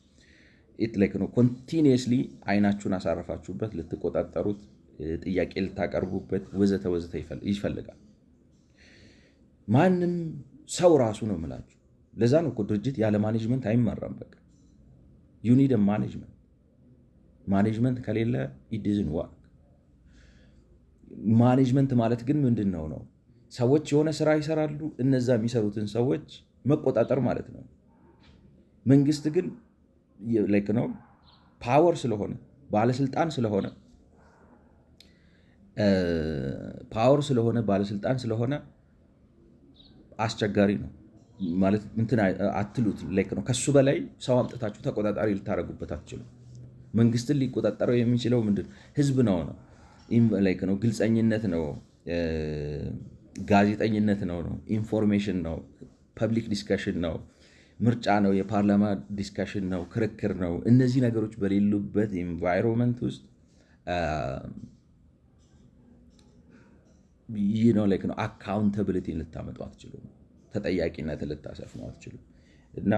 ኢት ላይክ ነው ኮንቲኒየስሊ አይናችሁን አሳረፋችሁበት ልትቆጣጠሩት ጥያቄ ልታቀርቡበት ወዘተ ወዘተ ይፈልጋል። ማንም ሰው ራሱ ነው የምላችሁ። ለዛ ነው እኮ ድርጅት ያለ ማኔጅመንት አይመራም። በቃ ዩ ኒድ ማኔጅመንት። ማኔጅመንት ከሌለ ኢት ዶዝንት ወርክ። ማኔጅመንት ማለት ግን ምንድን ነው? ሰዎች የሆነ ስራ ይሰራሉ፣ እነዛ የሚሰሩትን ሰዎች መቆጣጠር ማለት ነው። መንግስት ግን ላይክ ነው ፓወር ስለሆነ ባለስልጣን ስለሆነ አስቸጋሪ ነው ማለት እንትን አትሉት ላይክ ነው። ከሱ በላይ ሰው አምጥታችሁ ተቆጣጣሪ ልታደርጉበት አትችሉም። መንግስትን ሊቆጣጠረው የሚችለው ምንድን ህዝብ ነው ላይክ ነው ግልፀኝነት ነው፣ ጋዜጠኝነት ነው፣ ኢንፎርሜሽን ነው፣ ፐብሊክ ዲስከሽን ነው፣ ምርጫ ነው፣ የፓርላማ ዲስከሽን ነው፣ ክርክር ነው። እነዚህ ነገሮች በሌሉበት ኤንቫይሮንመንት ውስጥ ይህ ነው ላይክ ነው አካውንታብሊቲ ልታመጡ አትችሉም። ተጠያቂነትን ልታሰፍኑ አትችሉም። እና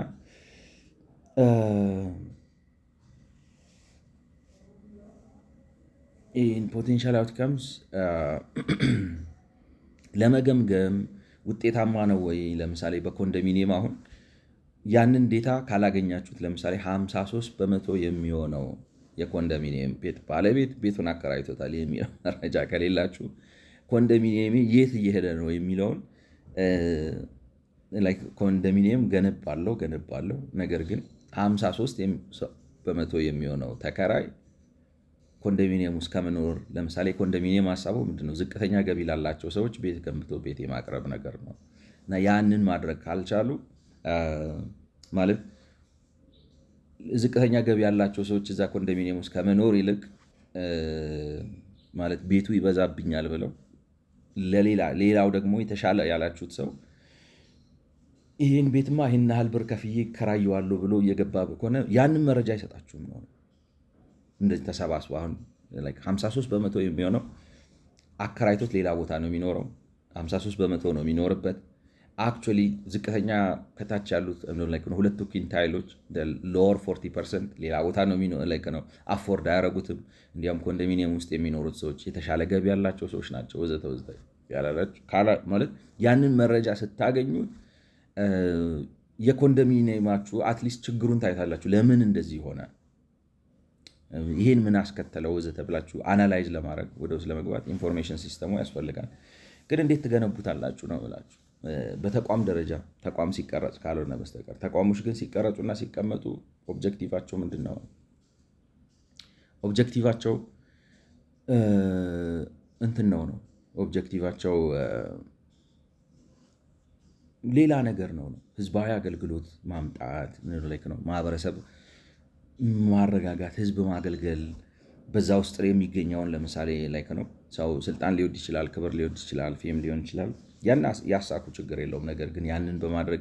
ኢን ፖቴንሻል አውትካምስ ለመገምገም ውጤታማ ነው ወይ? ለምሳሌ በኮንዶሚኒየም አሁን ያንን ዴታ ካላገኛችሁት ለምሳሌ 53% የሚሆነው የኮንዶሚኒየም ቤት ባለቤት ቤቱን አከራይቶታል የሚለው መረጃ ከሌላችሁ ኮንዶሚኒየም የት እየሄደ ነው የሚለውን ኮንዶሚኒየም ገነባለው ነገር ግን 53% የሚሆነው ተከራይ ኮንዶሚኒየም ውስጥ ከመኖር ለምሳሌ ኮንዶሚኒየም ሀሳቡ ምንድነው? ዝቅተኛ ገቢ ላላቸው ሰዎች ቤት ገንብቶ ቤት የማቅረብ ነገር ነው። እና ያንን ማድረግ ካልቻሉ ማለት ዝቅተኛ ገቢ ያላቸው ሰዎች እዛ ኮንዶሚኒየም ውስጥ ከመኖር ይልቅ ማለት ቤቱ ይበዛብኛል ብለው ሌላው ደግሞ የተሻለ ያላችሁት ሰው ይህን ቤትማ ይህን ያህል ብር ከፍዬ እከራየዋለሁ ብሎ እየገባ ከሆነ ያንን መረጃ አይሰጣችሁም ነው። እንደዚህ ተሰባስቦ አሁን 53% የሚሆነው አከራይቶት ሌላ ቦታ ነው የሚኖረው፣ 53% ነው የሚኖርበት። አክቹዋሊ ዝቅተኛ ከታች ያሉት ሁለቱ ኩንታይሎች ሎወር 40% ሌላ ቦታ ነው ነው አፎርድ አያረጉትም። እንዲያውም ኮንዶሚኒየም ውስጥ የሚኖሩት ሰዎች የተሻለ ገቢ ያላቸው ሰዎች ናቸው ወዘተ ወዘተ ማለት ያንን መረጃ ስታገኙ የኮንዶሚኒየማችሁ አትሊስት ችግሩን ታይታላችሁ። ለምን እንደዚህ ሆነ፣ ይሄን ምን አስከተለው ወዘተ ብላችሁ አናላይዝ ለማድረግ ወደ ውስጥ ለመግባት ኢንፎርሜሽን ሲስተሙ ያስፈልጋል። ግን እንዴት ትገነቡታላችሁ ነው ብላችሁ በተቋም ደረጃ ተቋም ሲቀረጽ ካልሆነ በስተቀር ተቋሞች ግን ሲቀረጹና ሲቀመጡ ኦብጀክቲቫቸው ምንድን ነው? ኦብጀክቲቫቸው እንትን ነው ኦብጀክቲቫቸው ሌላ ነገር ነው። ህዝባዊ አገልግሎት ማምጣት ነው፣ ማህበረሰብ ማረጋጋት፣ ህዝብ ማገልገል። በዛ ውስጥ የሚገኘውን ለምሳሌ ነው ሰው ስልጣን ሊወድ ይችላል፣ ክብር ሊወድ ይችላል፣ ፌም ሊሆን ይችላል። ያን ያሳኩ ችግር የለውም። ነገር ግን ያንን በማድረግ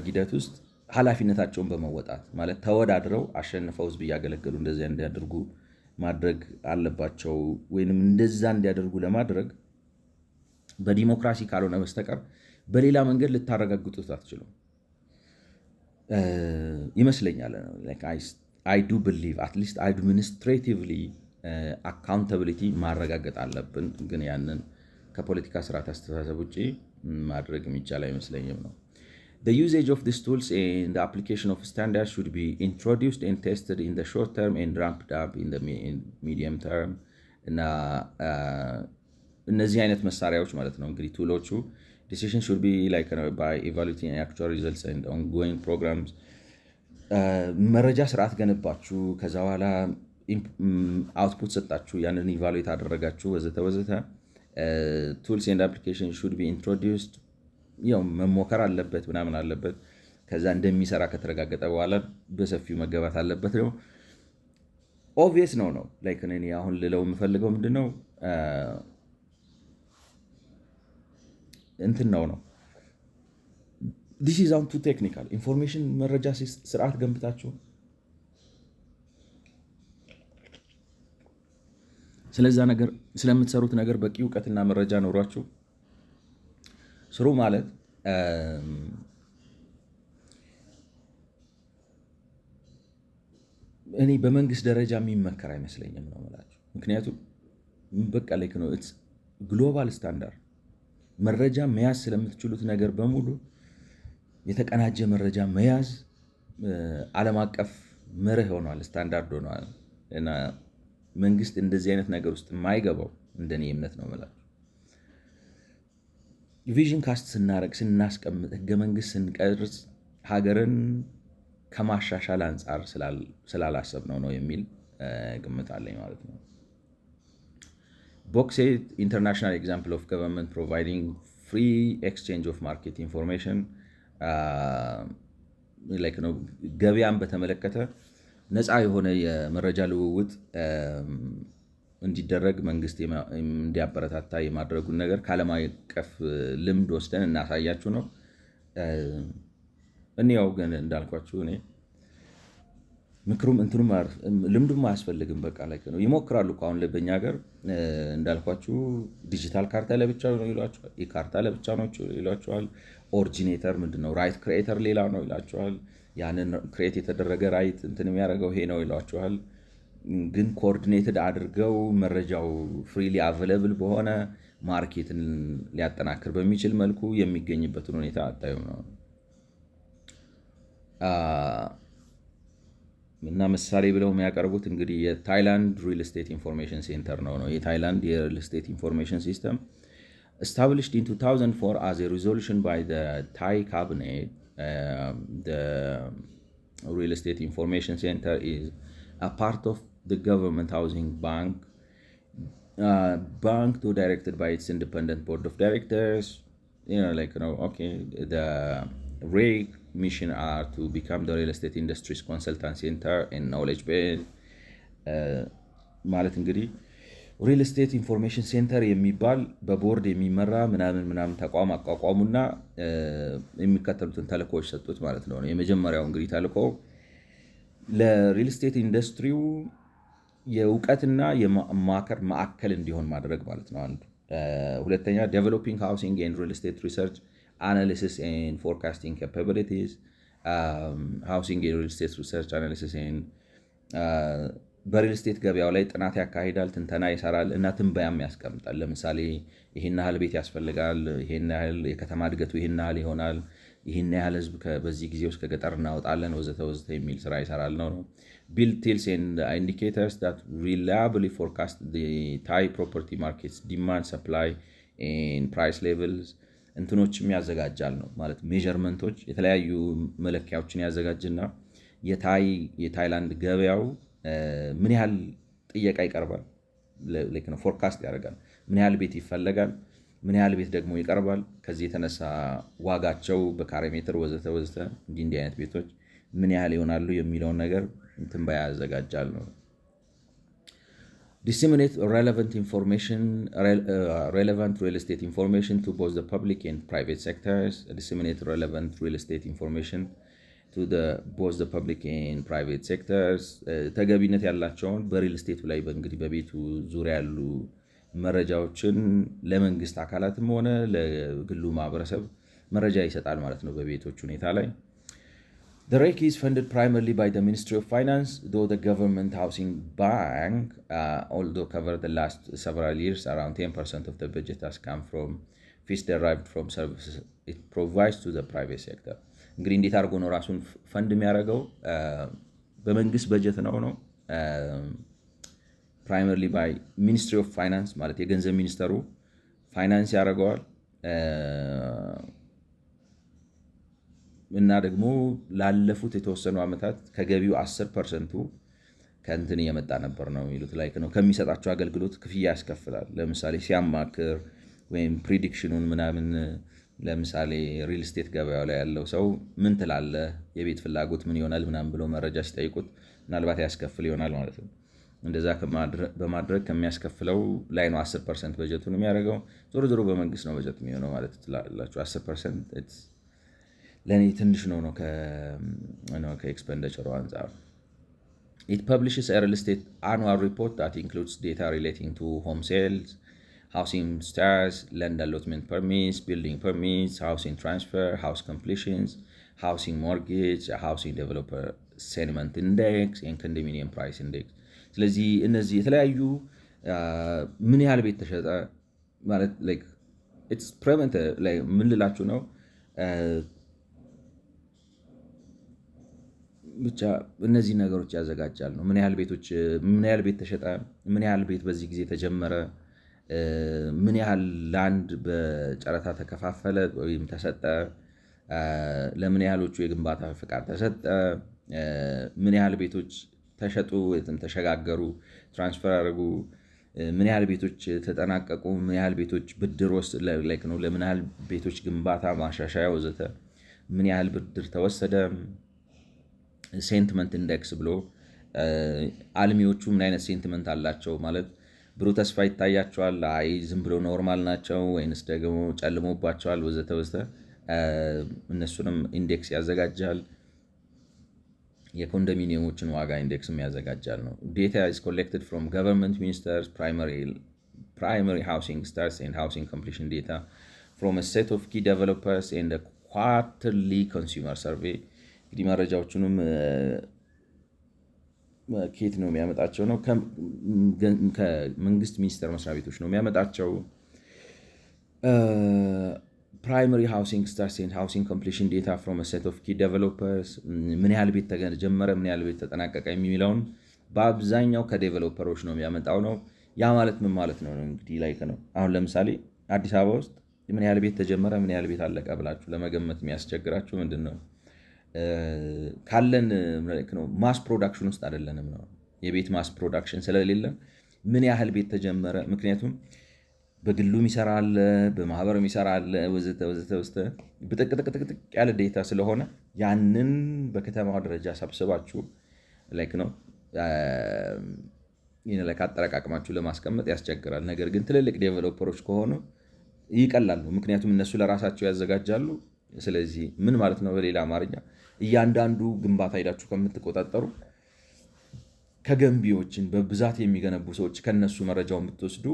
ሂደት ውስጥ ኃላፊነታቸውን በመወጣት ማለት ተወዳድረው አሸንፈው ህዝብ እያገለገሉ እንደዚያ እንዲያደርጉ ማድረግ አለባቸው። ወይንም እንደዛ እንዲያደርጉ ለማድረግ በዲሞክራሲ ካልሆነ በስተቀር በሌላ መንገድ ልታረጋግጡት አትችሉም ይመስለኛል። አይ ዱ ብሊቭ አትሊስት አድሚኒስትሬቲቭሊ አካውንታብሊቲ ማረጋገጥ አለብን። ግን ያንን ከፖለቲካ ስርዓት አስተሳሰብ ውጭ ማድረግ የሚቻል አይመስለኝም ነው። The usage of these tools and the application of standards should be introduced and tested in the short term and ramped up in the medium term. እና እነዚህ አይነት መሳሪያዎች ማለት ነው እንግዲህ ቱሎቹ decision should be by evaluating actual results and ongoing programs። መረጃ ስርዓት ገነባችሁ፣ ከዛ በኋላ አውትፑት ሰጣችሁ፣ ያንን ኢቫሉዌት አደረጋችሁ ወዘተ ወዘተ። ቱልስ ኤንድ አፕሊኬሽን ሹድ ቢ ኢንትሮዲውስድ፣ ያው መሞከር አለበት ምናምን አለበት። ከዛ እንደሚሰራ ከተረጋገጠ በኋላ በሰፊው መገባት አለበት ነው። ኦብቪየስ ነው እኔ አሁን ልለው የምፈልገው ምንድነው እንትን ነው ዲስ ኢዝ አሁን ቱ ቴክኒካል ኢንፎርሜሽን መረጃ ስርዓት ገንብታችሁ ስለዛ ነገር ስለምትሰሩት ነገር በቂ እውቀትና መረጃ ኖሯችሁ ስሩ ማለት እኔ በመንግስት ደረጃ የሚመከር አይመስለኝም ነው የምላችሁ። ምክንያቱም በቃ ላይክ ነው ኢትስ ግሎባል ስታንዳርድ መረጃ መያዝ ስለምትችሉት ነገር በሙሉ የተቀናጀ መረጃ መያዝ ዓለም አቀፍ መርህ ሆኗል፣ ስታንዳርድ ሆኗል። እና መንግስት እንደዚህ አይነት ነገር ውስጥ የማይገባው እንደኔ እምነት ነው የምላችሁ። ቪዥን ካስት ስናረግ ስናስቀምጥ ህገ መንግስት ስንቀርጽ ሀገርን ከማሻሻል አንጻር ስላላሰብነው ነው የሚል ግምት አለኝ ማለት ነው። ቦክሴት ኢንተርናሽናል ኤግዛምፕል ኦፍ ገቨርንመንት ፕሮቫይዲንግ ፍሪ ኤክስቼንጅ ኦፍ ማርኬት ኢንፎርሜሽን ነው። ገበያን በተመለከተ ነፃ የሆነ የመረጃ ልውውጥ እንዲደረግ መንግስት እንዲያበረታታ የማድረጉን ነገር ከዓለም አቀፍ ልምድ ወስደን እናሳያችሁ ነው። ያው ግን እንዳልኳችሁ እኔ ምክሩም እንትኑም ልምዱም አያስፈልግም። በቃ ላይ ነው ይሞክራሉ እኮ አሁን በኛ ሀገር እንዳልኳችሁ ዲጂታል ካርታ ለብቻ ነው ይሏቸዋል፣ ካርታ ለብቻ ነው ይሏቸዋል። ኦሪጂኔተር ምንድነው ራይት ክሬተር ሌላ ነው ይላቸዋል። ያንን ክሬት የተደረገ ራይት እንትን የሚያደርገው ይሄ ነው ይሏቸዋል። ግን ኮኦርዲኔትድ አድርገው መረጃው ፍሪሊ አቬለብል በሆነ ማርኬትን ሊያጠናክር በሚችል መልኩ የሚገኝበትን ሁኔታ አታዩም ነው። እና ምሳሌ ብለው የሚያቀርቡት እንግዲህ የታይላንድ ሪል ስቴት ኢንፎርሜሽን ሴንተር ነው። የታይላንድ የሪል ስቴት ኢንፎርሜሽን ሲስተም established in 2004 as a resolution by the Thai cabinet. The real estate information center is a part of the government housing bank directed by its independent board of directors. The REIC mission are to become the real estate industry's consultant center and knowledge base. ማለት እንግዲህ ሪል ስቴት ኢንፎርሜሽን ሴንተር የሚባል በቦርድ የሚመራ ምናምን ተቋም አቋቋሙና የሚከተሉትን ተልእኮዎች ሰጡት ማለት ነው። የመጀመሪያው እንግዲህ ተልእኮ ለሪል ስቴት ኢንዱስትሪው የእውቀትና የማማከር ማዕከል እንዲሆን ማድረግ ማለት ነው አንዱ። ሁለተኛ ዴቨሎፒንግ ሃውሲንግ ኤንድ ሪል ስቴት ሪሰርች analysis and forecasting capabilities. ሃውሲንግ ኤንድ ሪል ስቴት ሪሰርች አናሊሲስ በሪል ስቴት ገበያው ላይ ጥናት ያካሂዳል፣ ትንተና ይሰራል እና ትንበያም ያስቀምጣል። ለምሳሌ ይህን ያህል ቤት ያስፈልጋል፣ ይህን ያህል የከተማ እድገቱ ይህን ያህል ይሆናል፣ ይህን ያህል ህዝብ በዚህ ጊዜ ውስጥ ከገጠር እናወጣለን ወዘተ የሚል ስራ ይሰራል ነው። ቢልድ ቲልስ ኤንድ ኢንዲኬተርስ ዳት ሪላያብሊ ፎርካስት ዘ ታይ ፕሮፐርቲ ማርኬትስ ዲማንድ ሰፕላይ ኤንድ ፕራይስ ሌቭልስ እንትኖችም ያዘጋጃል ነው ማለት ሜዠርመንቶች፣ የተለያዩ መለኪያዎችን ያዘጋጅና የታይላንድ ገበያው ምን ያህል ጥያቄ ይቀርባል ፎርካስት ያደርጋል። ምን ያህል ቤት ይፈለጋል፣ ምን ያህል ቤት ደግሞ ይቀርባል፣ ከዚህ የተነሳ ዋጋቸው በካሬ ሜትር ወዘተ እንዲህ አይነት ቤቶች ምን ያህል ይሆናሉ የሚለውን ነገር ትንበያ ያዘጋጃል ነው። disseminate relevant real estate information to both the public and private sectors. Disseminate relevant real estate information to both the public and private sectors. ተገቢነት ያላቸውን በሪል ስቴቱ ላይ እንግዲህ በቤቱ ዙሪያ ያሉ መረጃዎችን ለመንግስት አካላትም ሆነ ለግሉ ማህበረሰብ መረጃ ይሰጣል ማለት ነው በቤቶች ሁኔታ ላይ። The REIC is funded primarily by the Ministry of Finance, though the Government Housing Bank, although covered the last several years, around 10% of the budget has come from fees derived from services it provides to the private sector. እንግዲህ እንዴት አድርጎ ነው ራሱን ፈንድ የሚያደርገው? በመንግስት በጀት ነው ፕራይመርሊ ባይ ሚኒስትሪ ኦፍ ፋይናንስ ማለት የገንዘብ ሚኒስተሩ ፋይናንስ ያደርገዋል እና ደግሞ ላለፉት የተወሰኑ ዓመታት ከገቢው 10%ቱ ከእንትን እየመጣ ነበር ነው የሚሉት ነው ከሚሰጣቸው አገልግሎት ክፍያ ያስከፍላል። ለምሳሌ ሲያማክር ወይም ፕሪዲክሽኑን ምናምን ለምሳሌ ሪል ስቴት ገበያው ላይ ያለው ሰው ምን ትላለህ፣ የቤት ፍላጎት ምን ይሆናል ምናምን ብሎ መረጃ ሲጠይቁት ምናልባት ያስከፍል ይሆናል ማለት ነው። እንደዛ በማድረግ ከሚያስከፍለው ላይ ነው 10% በጀቱን የሚያደርገው። ዞሮ በመንግስት ነው በጀት የሚሆነው ማለት ትላላችሁ። 10% ለእኔ ትንሽ ነው ከኤክስፔንዲቸሩ አንጻር። It publishes a real estate annual report that includes data relating to home sales, housing starts, land allotment permits, building permits, housing transfer, house completions, housing mortgage, housing developer sentiment index, and condominium price index. ስለዚህ እነዚህ የተለያዩ ምን ያህል ቤት ተሸጠ ማለት like it's preventive like ምን ልላችሁ ነው ብቻ እነዚህ ነገሮች ያዘጋጃል ነው። ምን ያህል ቤት ተሸጠ፣ ምን ያህል ቤት በዚህ ጊዜ ተጀመረ፣ ምን ያህል ላንድ በጨረታ ተከፋፈለ ወይም ተሰጠ፣ ለምን ያህሎቹ የግንባታ ፍቃድ ተሰጠ፣ ምን ያህል ቤቶች ተሸጡ ወይም ተሸጋገሩ ትራንስፈር አድርጉ፣ ምን ያህል ቤቶች ተጠናቀቁ፣ ምን ያህል ቤቶች ብድር ነው፣ ለምን ያህል ቤቶች ግንባታ ማሻሻያ ወዘተ ምን ያህል ብድር ተወሰደ፣ ሴንቲመንት ኢንዴክስ ብሎ አልሚዎቹ ምን አይነት ሴንቲመንት አላቸው ማለት ብሩህ ተስፋ ይታያቸዋል፣ አይ ዝም ብሎ ኖርማል ናቸው ወይንስ ደግሞ ጨልሞባቸዋል ወዘተ ወዘተ እነሱንም ኢንዴክስ ያዘጋጃል። የኮንዶሚኒየሞችን ዋጋ ኢንዴክስም ያዘጋጃል ነው። ዴታ ኢዝ ኮሌክትድ ፍሮም ገቨርንመንት ሚኒስተርስ ፕራይመሪ ሃውሲንግ ስታርትስ ኤንድ ሃውሲንግ ኮምፕሊሽን ዴታ ፍሮም አ ሴት ኦፍ ኪ ዴቨሎፐርስ ኤንድ ኳርተርሊ ኮንሱመር ሰርቬይ። እንግዲህ መረጃዎቹንም ከየት ነው የሚያመጣቸው ነው? ከመንግስት ሚኒስቴር መስሪያ ቤቶች ነው የሚያመጣቸው። ፕራይመሪ ሃውሲንግ ስታርትስ ኤንድ ሃውሲንግ ኮምፕሊሽን ዴታ ፍሮም አ ሴት ኦፍ ኪ ዴቨሎፐርስ፣ ምን ያህል ቤት ተጀመረ፣ ምን ያህል ቤት ተጠናቀቀ የሚለውን በአብዛኛው ከዴቨሎፐሮች ነው የሚያመጣው ነው። ያ ማለት ምን ማለት ነው? እንግዲህ ላይክ ነው አሁን ለምሳሌ አዲስ አበባ ውስጥ ምን ያህል ቤት ተጀመረ፣ ምን ያህል ቤት አለቀ ብላችሁ ለመገመት የሚያስቸግራችሁ ምንድን ነው? ካለን ነው ማስ ፕሮዳክሽን ውስጥ አይደለንም ነው። የቤት ማስ ፕሮዳክሽን ስለሌለን ምን ያህል ቤት ተጀመረ፣ ምክንያቱም በግሉም ይሰራል በማህበርም ይሰራል ወዘተ ወዘተ ወዘተ ብጥቅጥቅጥቅ ያለ ዴታ ስለሆነ ያንን በከተማው ደረጃ ሰብስባችሁ ላይክ ነው አጠረቃቅማችሁ ለማስቀመጥ ያስቸግራል። ነገር ግን ትልልቅ ዴቨሎፐሮች ከሆኑ ይቀላሉ፣ ምክንያቱም እነሱ ለራሳቸው ያዘጋጃሉ። ስለዚህ ምን ማለት ነው? በሌላ አማርኛ እያንዳንዱ ግንባታ ሄዳችሁ ከምትቆጣጠሩ ከገንቢዎችን በብዛት የሚገነቡ ሰዎች ከነሱ መረጃውን ብትወስዱ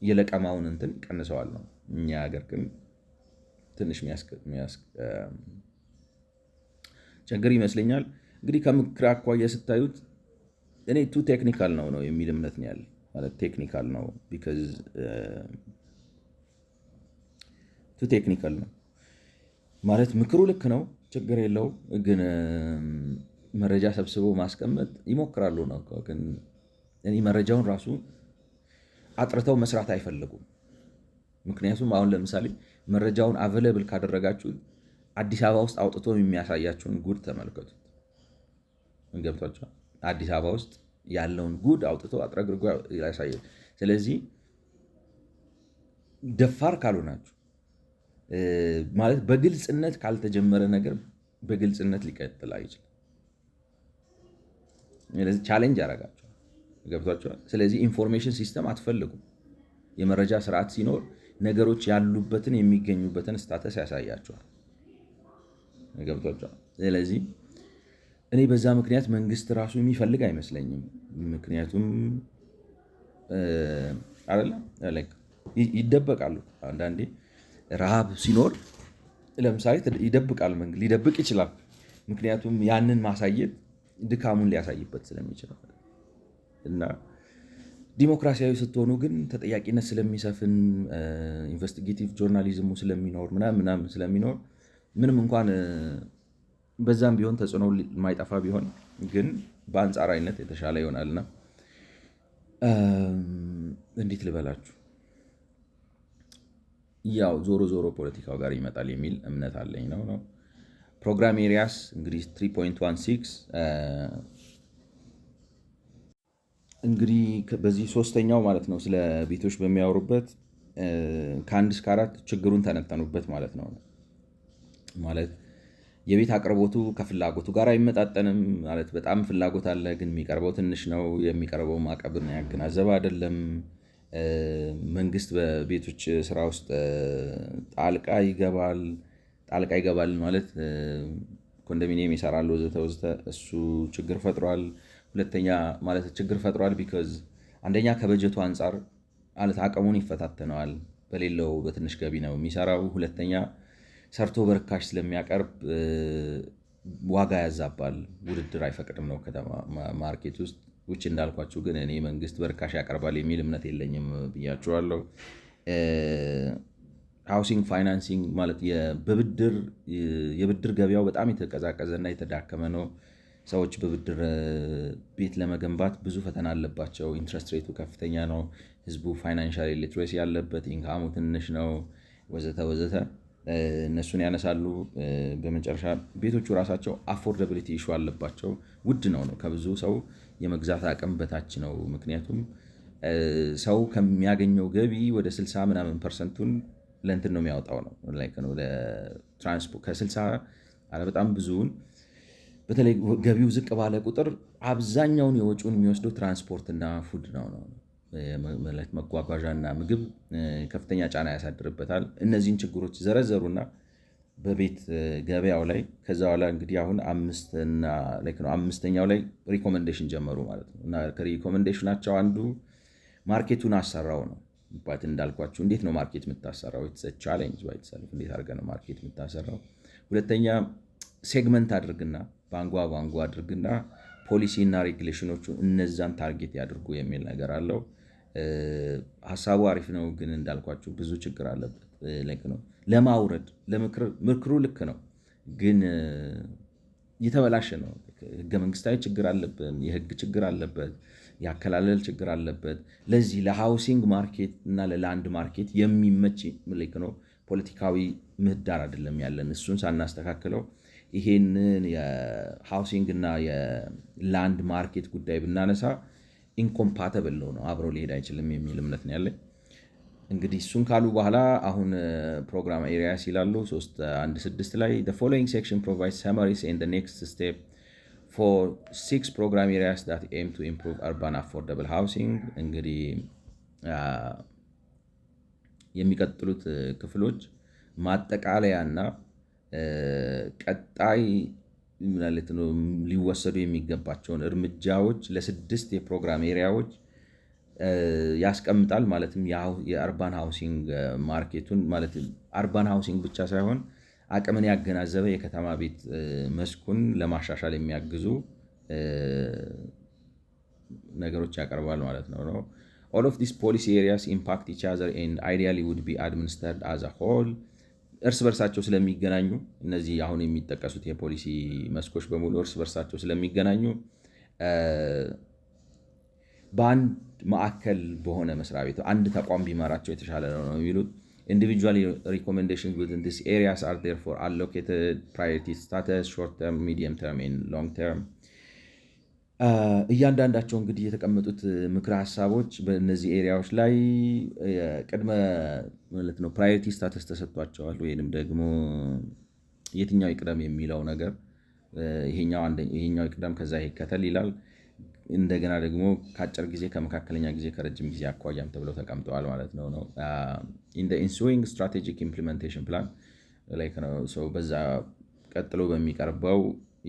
የለቀማውን እንትን ቀንሰዋል ነው። እኛ ሀገር ግን ትንሽ ችግር ይመስለኛል። እንግዲህ ከምክር አኳያ ስታዩት እኔ ቱ ቴክኒካል ነው የሚል እምነት ነው ያለ። ማለት ቴክኒካል ነው ቢካዝ ቱ ቴክኒካል ነው ማለት ምክሩ ልክ ነው፣ ችግር የለው። ግን መረጃ ሰብስበው ማስቀመጥ ይሞክራሉ ነው። ግን እኔ መረጃውን ራሱ አጥርተው መስራት አይፈልጉም። ምክንያቱም አሁን ለምሳሌ መረጃውን አቬለብል ካደረጋችሁ አዲስ አበባ ውስጥ አውጥቶ የሚያሳያችሁን ጉድ ተመልከቱት። ገብቷችኋል? አዲስ አበባ ውስጥ ያለውን ጉድ አውጥቶ አጥረግርጎ ያሳያል። ስለዚህ ደፋር ካልሆናችሁ ማለት በግልጽነት ካልተጀመረ ነገር በግልጽነት ሊቀጥል አይችልም። ስለዚህ ቻሌንጅ ያደርጋቸዋል። ገብቷቸዋል። ስለዚህ ኢንፎርሜሽን ሲስተም አትፈልጉም። የመረጃ ስርዓት ሲኖር ነገሮች ያሉበትን የሚገኙበትን ስታተስ ያሳያቸዋል። ገብቷቸዋል። ስለዚህ እኔ በዛ ምክንያት መንግስት ራሱ የሚፈልግ አይመስለኝም። ምክንያቱም አይደለም ይደበቃሉ። አንዳንዴ ረሃብ ሲኖር ለምሳሌ ይደብቃል፣ መንግስት ሊደብቅ ይችላል። ምክንያቱም ያንን ማሳየት ድካሙን ሊያሳይበት ስለሚችል እና ዲሞክራሲያዊ ስትሆኑ ግን ተጠያቂነት ስለሚሰፍን ኢንቨስቲጌቲቭ ጆርናሊዝሙ ስለሚኖር ምናምን ስለሚኖር ምንም እንኳን በዛም ቢሆን ተጽዕኖ የማይጠፋ ቢሆን ግን በአንጻራዊነት የተሻለ ይሆናልና እንዴት ልበላችሁ ያው ዞሮ ዞሮ ፖለቲካው ጋር ይመጣል የሚል እምነት አለኝ ነው። ፕሮግራም ኤሪያስ እንግዲህ 3.16 እንግዲህ በዚህ ሶስተኛው ማለት ነው ስለ ቤቶች በሚያወሩበት ከ1 እስከ 4 ችግሩን ተነተኑበት ማለት ነው። ማለት የቤት አቅርቦቱ ከፍላጎቱ ጋር አይመጣጠንም ማለት በጣም ፍላጎት አለ፣ ግን የሚቀርበው ትንሽ ነው። የሚቀርበው ማዕቀብን ያገናዘበ አይደለም። መንግስት በቤቶች ስራ ውስጥ ጣልቃ ይገባል። ጣልቃ ይገባል ማለት ኮንዶሚኒየም ይሰራል ወዘተ ወዘተ። እሱ ችግር ፈጥሯል። ሁለተኛ ማለት ችግር ፈጥሯል ቢኮዝ አንደኛ ከበጀቱ አንጻር ማለት አቅሙን ይፈታተነዋል። በሌለው በትንሽ ገቢ ነው የሚሰራው። ሁለተኛ ሰርቶ በርካሽ ስለሚያቀርብ ዋጋ ያዛባል። ውድድር አይፈቅድም ነው ከተማ ማርኬት ውስጥ ውጭ እንዳልኳችሁ። ግን እኔ መንግስት በርካሽ ያቀርባል የሚል እምነት የለኝም ብያችኋለሁ። ሃውሲንግ ፋይናንሲንግ ማለት የብድር ገበያው በጣም የተቀዛቀዘና የተዳከመ ነው። ሰዎች በብድር ቤት ለመገንባት ብዙ ፈተና አለባቸው። ኢንትረስት ሬቱ ከፍተኛ ነው። ህዝቡ ፋይናንሻል ሊትሬሲ ያለበት፣ ኢንካሙ ትንሽ ነው ወዘተ ወዘተ እነሱን ያነሳሉ። በመጨረሻ ቤቶቹ ራሳቸው አፎርደብሊቲ ኢሹ አለባቸው። ውድ ነው ከብዙ ሰው የመግዛት አቅም በታች ነው። ምክንያቱም ሰው ከሚያገኘው ገቢ ወደ 60 ምናምን ፐርሰንቱን ለእንትን ነው የሚያወጣው ነው ለትራንስፖርት ከ60 በጣም ብዙውን በተለይ ገቢው ዝቅ ባለ ቁጥር አብዛኛውን የወጪውን የሚወስደው ትራንስፖርትና ፉድ ነው። መጓጓዣ እና ምግብ ከፍተኛ ጫና ያሳድርበታል። እነዚህን ችግሮች ዘረዘሩና በቤት ገበያው ላይ ከዛ በኋላ እንግዲህ አሁን አምስተኛው ላይ ሪኮመንዴሽን ጀመሩ ማለት ነው። እና ከሪኮመንዴሽናቸው አንዱ ማርኬቱን አሰራው ነው። ባት እንዳልኳችሁ እንዴት ነው ማርኬት የምታሰራው? ቻሌንጅ ባይተሰልፍ እንዴት አድርገህ ነው ማርኬት የምታሰራው? ሁለተኛ ሴግመንት አድርግና ባንጓ አድርግና ፖሊሲ እና ሬጉሌሽኖቹ እነዛን ታርጌት ያድርጉ የሚል ነገር አለው። ሀሳቡ አሪፍ ነው፣ ግን እንዳልኳችሁ ብዙ ችግር አለበት ነው ለማውረድ ምክሩ ልክ ነው፣ ግን የተበላሸ ነው። ህገ መንግስታዊ ችግር አለብን፣ የህግ ችግር አለበት፣ የአከላለል ችግር አለበት። ለዚህ ለሃውሲንግ ማርኬት እና ለላንድ ማርኬት የሚመች ነው ፖለቲካዊ ምህዳር አይደለም ያለን። እሱን ሳናስተካክለው ይሄንን የሃውሲንግ እና የላንድ ማርኬት ጉዳይ ብናነሳ ኢንኮምፓተብል ነው፣ አብሮ ሊሄድ አይችልም የሚል እምነት ነው ያለኝ። እንግዲህ እሱን ካሉ በኋላ አሁን ፕሮግራም ኤሪያስ ይላሉ 3.1.6 ላይ the following section provides summaries and the next step for 6 program areas that aim to improve urban affordable housing። እንግዲህ የሚቀጥሉት ክፍሎች ማጠቃለያና ቀጣይ ማለት ነው ሊወሰዱ የሚገባቸውን እርምጃዎች ለስድስት የፕሮግራም ኤሪያዎች ያስቀምጣል። ማለትም የአርባን ሃውሲንግ ማርኬቱን ማለት አርባን ሃውሲንግ ብቻ ሳይሆን አቅምን ያገናዘበ የከተማ ቤት መስኩን ለማሻሻል የሚያግዙ ነገሮች ያቀርባል ማለት ነው። all of these policy areas impact each other and ideally would be administered as a whole። እርስ በርሳቸው ስለሚገናኙ እነዚህ አሁን የሚጠቀሱት የፖሊሲ መስኮች በሙሉ እርስ በርሳቸው ስለሚገናኙ በአንድ ማዕከል በሆነ መስሪያ ቤት አንድ ተቋም ቢመራቸው የተሻለ ነው የሚሉት። individual recommendations within these areas are therefore allocated priority status, short term, medium term and long term። እያንዳንዳቸው እንግዲህ የተቀመጡት ምክረ ሀሳቦች በእነዚህ ኤሪያዎች ላይ ቅድመ ማለት ነው ፕራዮሪቲ ስታተስ ተሰጥቷቸዋል፣ ወይንም ደግሞ የትኛው ይቅደም የሚለው ነገር ይሄኛው ይቅደም ከዛ ይከተል ይላል። እንደገና ደግሞ ከአጭር ጊዜ ከመካከለኛ ጊዜ ከረጅም ጊዜ አኳያም ተብለው ተቀምጠዋል ማለት ነው። in the ensuing strategic implementation plan like ነው በዛ ቀጥሎ በሚቀርበው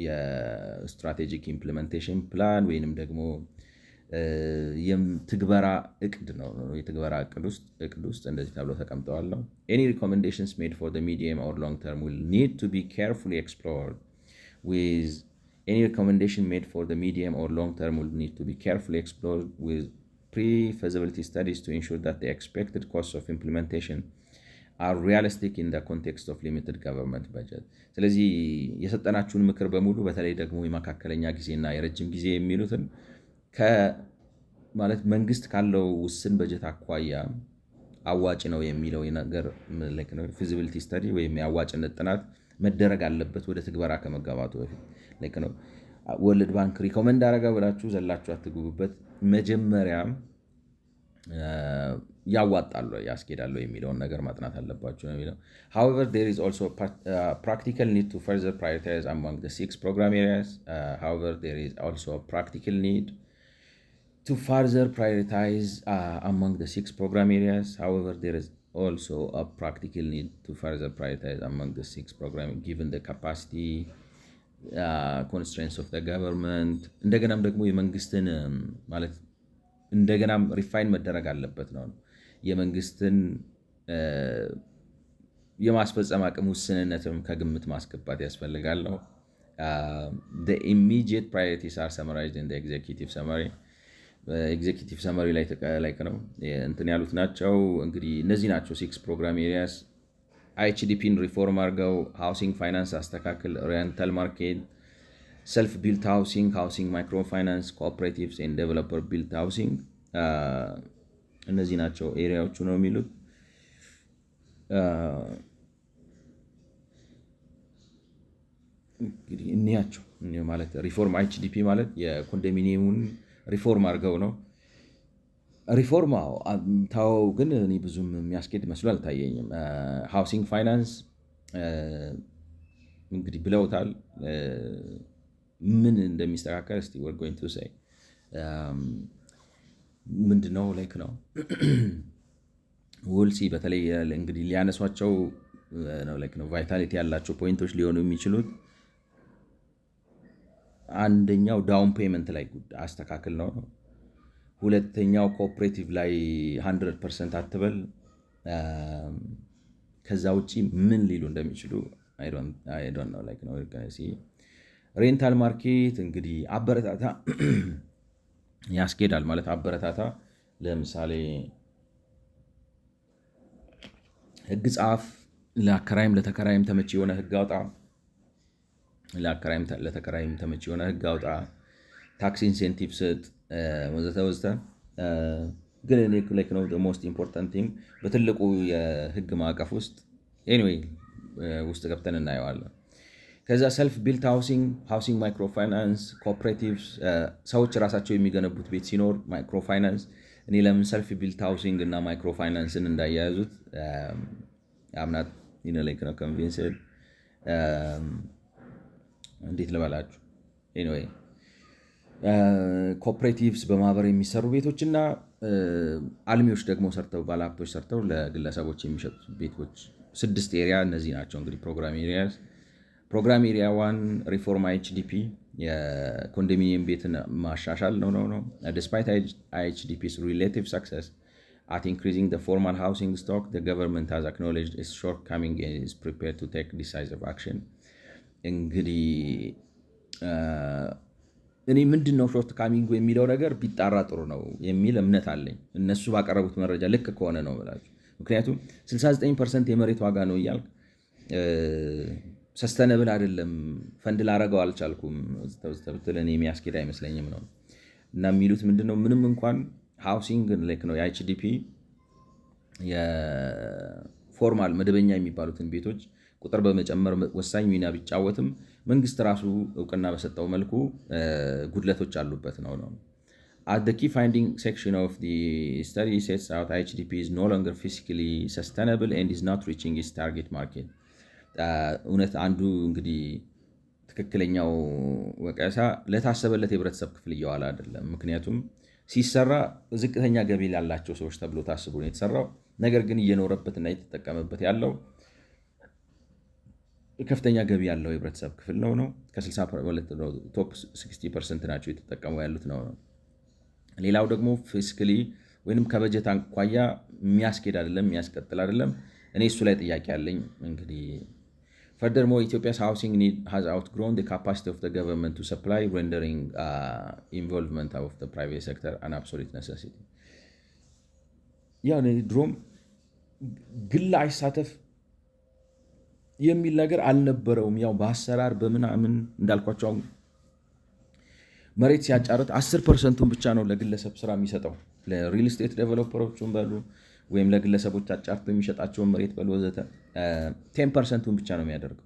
የስትራቴጂክ ኢምፕሊሜንቴሽን ፕላን ወይንም ደግሞ የትግበራ እቅድ ነው። የትግበራ እቅድ ውስጥ እንደዚህ ተብሎ ተቀምጠዋል ነው any recommendations made for the medium or long term will need to be carefully explored with any recommendation made for the medium or long term will need to be carefully explored with pre-feasibility studies to ensure that the expected costs of implementation are realistic in the context of limited government budget። ስለዚህ የሰጠናችሁን ምክር በሙሉ በተለይ ደግሞ የመካከለኛ ጊዜና የረጅም ጊዜ የሚሉትን ማለት መንግስት ካለው ውስን በጀት አኳያ አዋጭ ነው የሚለው ነገር ፊዚቢሊቲ ስተዲ ወይም የአዋጭነት ጥናት መደረግ አለበት ወደ ትግበራ ከመጋባቱ በፊት ነው። ወርልድ ባንክ ሪኮመንድ አደረገ ብላችሁ ዘላችሁ አትግቡበት። መጀመሪያ ያዋጣሉ ያስኬዳሉ የሚለውን ነገር ማጥናት አለባችሁ ነው የሚለው። however there is also a practical need to further prioritize among the 6 program areas. however there is also a practical need to further prioritize among the 6 program areas. however there is also a practical need to further prioritize among the six programs given the capacity constraints of the government እንደገናም ደግሞ የመንግስትን ማለት እንደገናም ሪፋይን መደረግ አለበት ነው የመንግስትን የማስፈጸም አቅም ውስንነትም ከግምት ማስገባት ያስፈልጋል ነው the immediate priorities are summarized in the executive summary ኤግዜኪቲቭ ሰመሪ ላይ ነው እንትን ያሉት ናቸው እንግዲህ እነዚህ ናቸው 6 ፕሮግራም ኤሪያስ አይኤችዲፒን ሪፎርም አድርገው ሃውሲንግ ፋይናንስ አስተካክል ሬንታል ማርኬት ሰልፍ ቢልት ሃውሲንግ ማይክሮ ፋይናንስ ኮኦፐሬቲቭስ ኤንድ ዴቨሎፐር ቢልት ሃውሲንግ እነዚህ ናቸው ኤሪያዎቹ ነው የሚሉት እንግዲህ እንያቸው ማለት ሪፎርም አይኤችዲፒ ማለት የኮንዶሚኒየሙን ሪፎርም አድርገው ነው ሪፎርም ታው ግን እኔ ብዙም የሚያስኬድ መስሎ አልታየኝም ሃውሲንግ ፋይናንስ እንግዲህ ብለውታል ምን እንደሚስተካከል እስቲ we're going to say ምንድነው ላይክ ነው ወልሲ በተለይ እንግዲህ ሊያነሷቸው ነው ላይክ ነው ቫይታሊቲ ያላቸው ፖይንቶች ሊሆኑ የሚችሉት አንደኛው ዳውን ፔመንት ላይ አስተካክል ነው ሁለተኛው ኮኦፐሬቲቭ ላይ 100% አትበል ከዛ ውጪ ምን ሊሉ እንደሚችሉ I don't know like ነው ሬንታል ማርኬት እንግዲህ አበረታታ ያስኬዳል ማለት አበረታታ ለምሳሌ ህግ ጻፍ ለአከራይም ለተከራይም ተመች የሆነ ህግ አውጣ ለአከራይም ለተከራይም ተመች የሆነ ህግ አውጣ ታክስ ኢንሴንቲቭ ስጥ ወዘተ ግን እኔ ላይክ ነው the most important thing በትልቁ የህግ ማዕቀፍ ውስጥ anyway ውስጥ ገብተን እናየዋለን ከዛ ሰልፍ ቢልት ሃውሲንግ ማይክሮ ፋይናንስ ኮኦፐሬቲቭስ ሰዎች ራሳቸው የሚገነቡት ቤት ሲኖር ማይክሮ ፋይናንስ እኔ ለምን ሰልፍ ቢልት ሃውሲንግ እና ማይክሮ ፋይናንስን እንዳያያዙት አምናት ላይክ ነው ኮንቪንስድ እንዴት ልበላችሁ anyway ኮኦፐሬቲቭስ በማህበር የሚሰሩ ቤቶችና አልሚዎች ደግሞ ሰርተው ባለሀብቶች ሰርተው ለግለሰቦች የሚሸጡ ቤቶች 6 ኤሪያ እነዚህ ናቸው እንግዲህ ፕሮግራም ኤሪያ 1 ሪፎርም አይኤችዲፒ የኮንዶሚኒየም ቤትን ማሻሻል ነው despite IHDP's relative success at increasing the formal housing stock the government has acknowledged its shortcoming and is prepared to take decisive action እንግዲህ እኔ ምንድነው ሾርት ካሚንግ የሚለው ነገር ቢጣራ ጥሩ ነው የሚል እምነት አለኝ እነሱ ባቀረቡት መረጃ ልክ ከሆነ ነው ማለት ምክንያቱም 69% የመሬት ዋጋ ነው ይያልክ ሰስተነብል አይደለም ፈንድ ላረጋው አልቻልኩም ተብትለን የሚያስኬድ አይመስለኝም ነው እና የሚሉት ምንድነው ምንም እንኳን ሃውሲንግ ላይክ ነው የአይኤችዲፒ የፎርማል መደበኛ የሚባሉትን ቤቶች ቁጥር በመጨመር ወሳኝ ሚና ቢጫወትም መንግስት ራሱ እውቅና በሰጠው መልኩ ጉድለቶች አሉበት ነው At the key finding section of the study sets out IHDP is no longer fiscally sustainable and is not reaching its target market. እውነት አንዱ እንግዲህ ትክክለኛው ወቀሳ ለታሰበለት የህብረተሰብ ክፍል እየዋለ አይደለም ምክንያቱም ሲሰራ ዝቅተኛ ገቢ ያላቸው ሰዎች ተብሎ ታስቦ ነው የተሰራው ነገር ግን እየኖረበትና እየተጠቀመበት ያለው ከፍተኛ ገቢ ያለው የህብረተሰብ ክፍል ነው ከ60% ቶፕ 60% ናቸው የተጠቀሙ ያሉት ነው ሌላው ደግሞ ፊስካሊ ወይንም ከበጀት አንኳያ የሚያስኬድ አይደለም የሚያስቀጥል አይደለም እኔ እሱ ላይ ጥያቄ አለኝ እንግዲህ furthermore Ethiopia's housing need has outgrown the capacity of the government to supply rendering involvement of the private sector an absolute necessity ያኔ ድሮም ግል አይሳተፍ የሚል ነገር አልነበረውም ያው በአሰራር በመናምን እንዳልኳቸው መሬት ሲያጫርት 10%ን ብቻ ነው ለግለሰብ ስራ የሚሰጠው ለሪል ስቴት ዴቨሎፐሮቹም በሉ ወይም ለግለሰቦች አጫርቶ የሚሸጣቸው መሬት በሉ ወዘተ 10%ን ብቻ ነው የሚያደርገው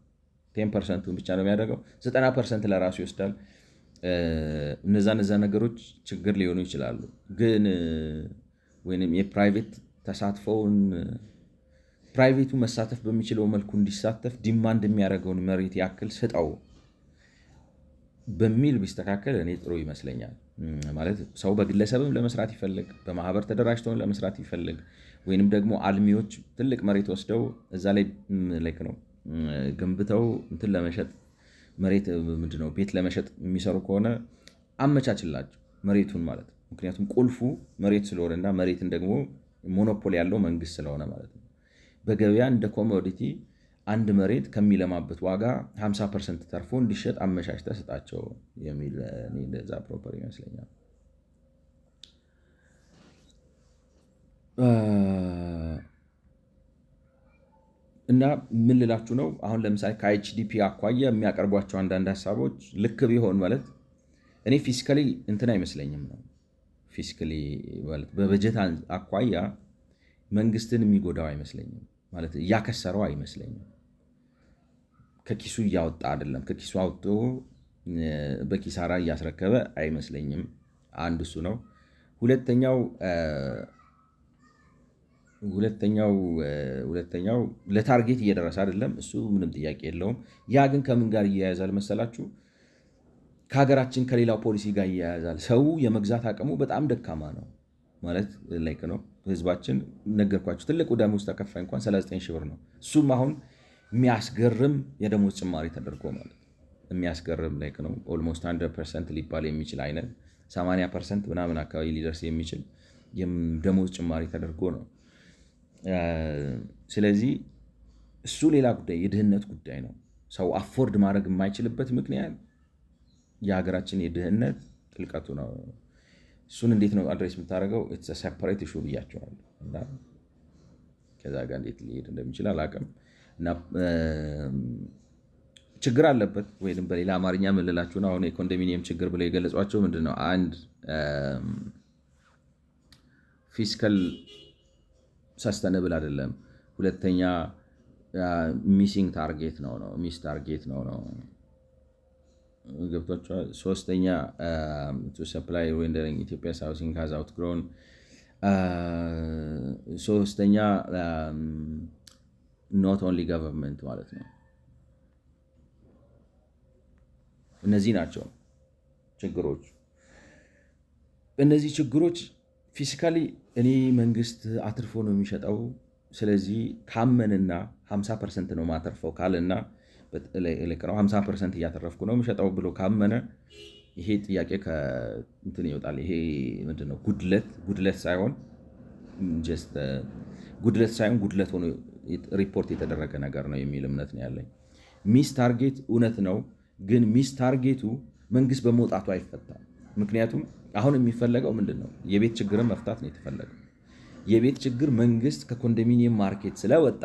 10%ን ብቻ ነው የሚያደርገው 90% ለራሱ ይወስዳል እነዛ ነገሮች ችግር ሊሆኑ ይችላሉ ግን ወይንም የፕራይቬት ተሳትፎውን ፕራይቬቱ መሳተፍ በሚችለው መልኩ እንዲሳተፍ ዲማንድ የሚያደርገውን መሬት ያክል ስጠው በሚል ቢስተካከል እኔ ጥሩ ይመስለኛል ማለት ሰው በግለሰብም ለመስራት ይፈልግ፣ በማህበር ተደራጅተውን ለመስራት ይፈልግ፣ ወይንም ደግሞ አልሚዎች ትልቅ መሬት ወስደው እዛ ላይ ላይክ ነው ገንብተው እንትን ለመሸጥ መሬት ምንድነው ቤት ለመሸጥ የሚሰሩ ከሆነ አመቻችላቸው መሬቱን ማለት ነው። ምክንያቱም ቁልፉ መሬት ስለሆነና መሬትን ደግሞ ሞኖፖሊ ያለው መንግስት ስለሆነ ማለት ነው። በገበያ እንደ ኮሞዲቲ አንድ መሬት ከሚለማበት ዋጋ 50% ተርፎ እንዲሸጥ አመቻችተህ ስጣቸው የሚል እንደዛ ፕሮፐር ይመስለኛል። እና ምን ልላችሁ ነው፣ አሁን ለምሳሌ ከኤችዲፒ አኳያ የሚያቀርቧቸው አንዳንድ ሀሳቦች ልክ ቢሆን ማለት እኔ ፊዚካሊ እንትን አይመስለኝም ነው። ፊዚካሊ ማለት በበጀት አኳያ መንግስትን የሚጎዳው አይመስለኝም ማለት እያከሰረው አይመስለኝም። ከኪሱ እያወጣ አይደለም፣ ከኪሱ አውጥቶ በኪሳራ እያስረከበ አይመስለኝም። አንድ እሱ ነው። ሁለተኛው ለታርጌት እየደረሰ አይደለም፣ እሱ ምንም ጥያቄ የለውም። ያ ግን ከምን ጋር እያያዛል መሰላችሁ? ከሀገራችን ከሌላው ፖሊሲ ጋር እያያዛል። ሰው የመግዛት አቅሙ በጣም ደካማ ነው ማለት ላይክ ነው። ህዝባችን ነገርኳችሁ፣ ትልቁ ደሞዝ ተከፋይ እንኳን 39 ሺህ ብር ነው። እሱም አሁን የሚያስገርም የደሞዝ ጭማሪ ተደርጎ ማለት የሚያስገርም ላይክ ነው። ኦልሞስት 100% ሊባል የሚችል አይነት 80% ምናምን አካባቢ ሊደርስ የሚችል ደሞዝ ጭማሪ ተደርጎ ነው። ስለዚህ እሱ ሌላ ጉዳይ፣ የድህነት ጉዳይ ነው። ሰው አፎርድ ማድረግ የማይችልበት ምክንያት የሀገራችን የድህነት ጥልቀቱ ነው። እሱን እንዴት ነው አድሬስ የምታደርገው? ሰፐሬት ኢሹ ብያቸዋለሁ እና ከዛ ጋር እንዴት ሊሄድ እንደሚችል አላውቅም። እና ችግር አለበት ወይም በሌላ አማርኛ የምልላችሁ ነው። አሁን የኮንዶሚኒየም ችግር ብለው የገለጿቸው ምንድን ነው? አንድ ፊስካል ሰስተነብል አይደለም። ሁለተኛ ሚሲንግ ታርጌት ነው ሚስ ታርጌት ነው ገብቷቸዋል። ሶስተኛ ቱ ሰፕላይ ሬንደሪንግ ኢትዮጵያስ ሃውሲንግ ሃዝ አውትግሮን። ሶስተኛ ኖት ኦንሊ ገቨርንመንት ማለት ነው። እነዚህ ናቸው ችግሮች። እነዚህ ችግሮች ፊዚካሊ እኔ መንግስት አትርፎ ነው የሚሸጠው፣ ስለዚህ ካመንና 50% ነው ማተርፈው ካለና 50% እያተረፍኩ ነው የሚሸጠው ብሎ ካመነ ይሄ ጥያቄ ከእንትን ይወጣል። ይሄ ምንድነው ጉድለት ሳይሆን ጉድለት ሆኖ ሪፖርት የተደረገ ነገር ነው የሚል እምነት ነው ያለኝ። ሚስ ታርጌት እውነት ነው፣ ግን ሚስ ታርጌቱ መንግስት በመውጣቱ አይፈታም። ምክንያቱም አሁን የሚፈለገው ምንድን ነው? የቤት ችግርን መፍታት ነው የተፈለገው። የቤት ችግር መንግስት ከኮንዶሚኒየም ማርኬት ስለወጣ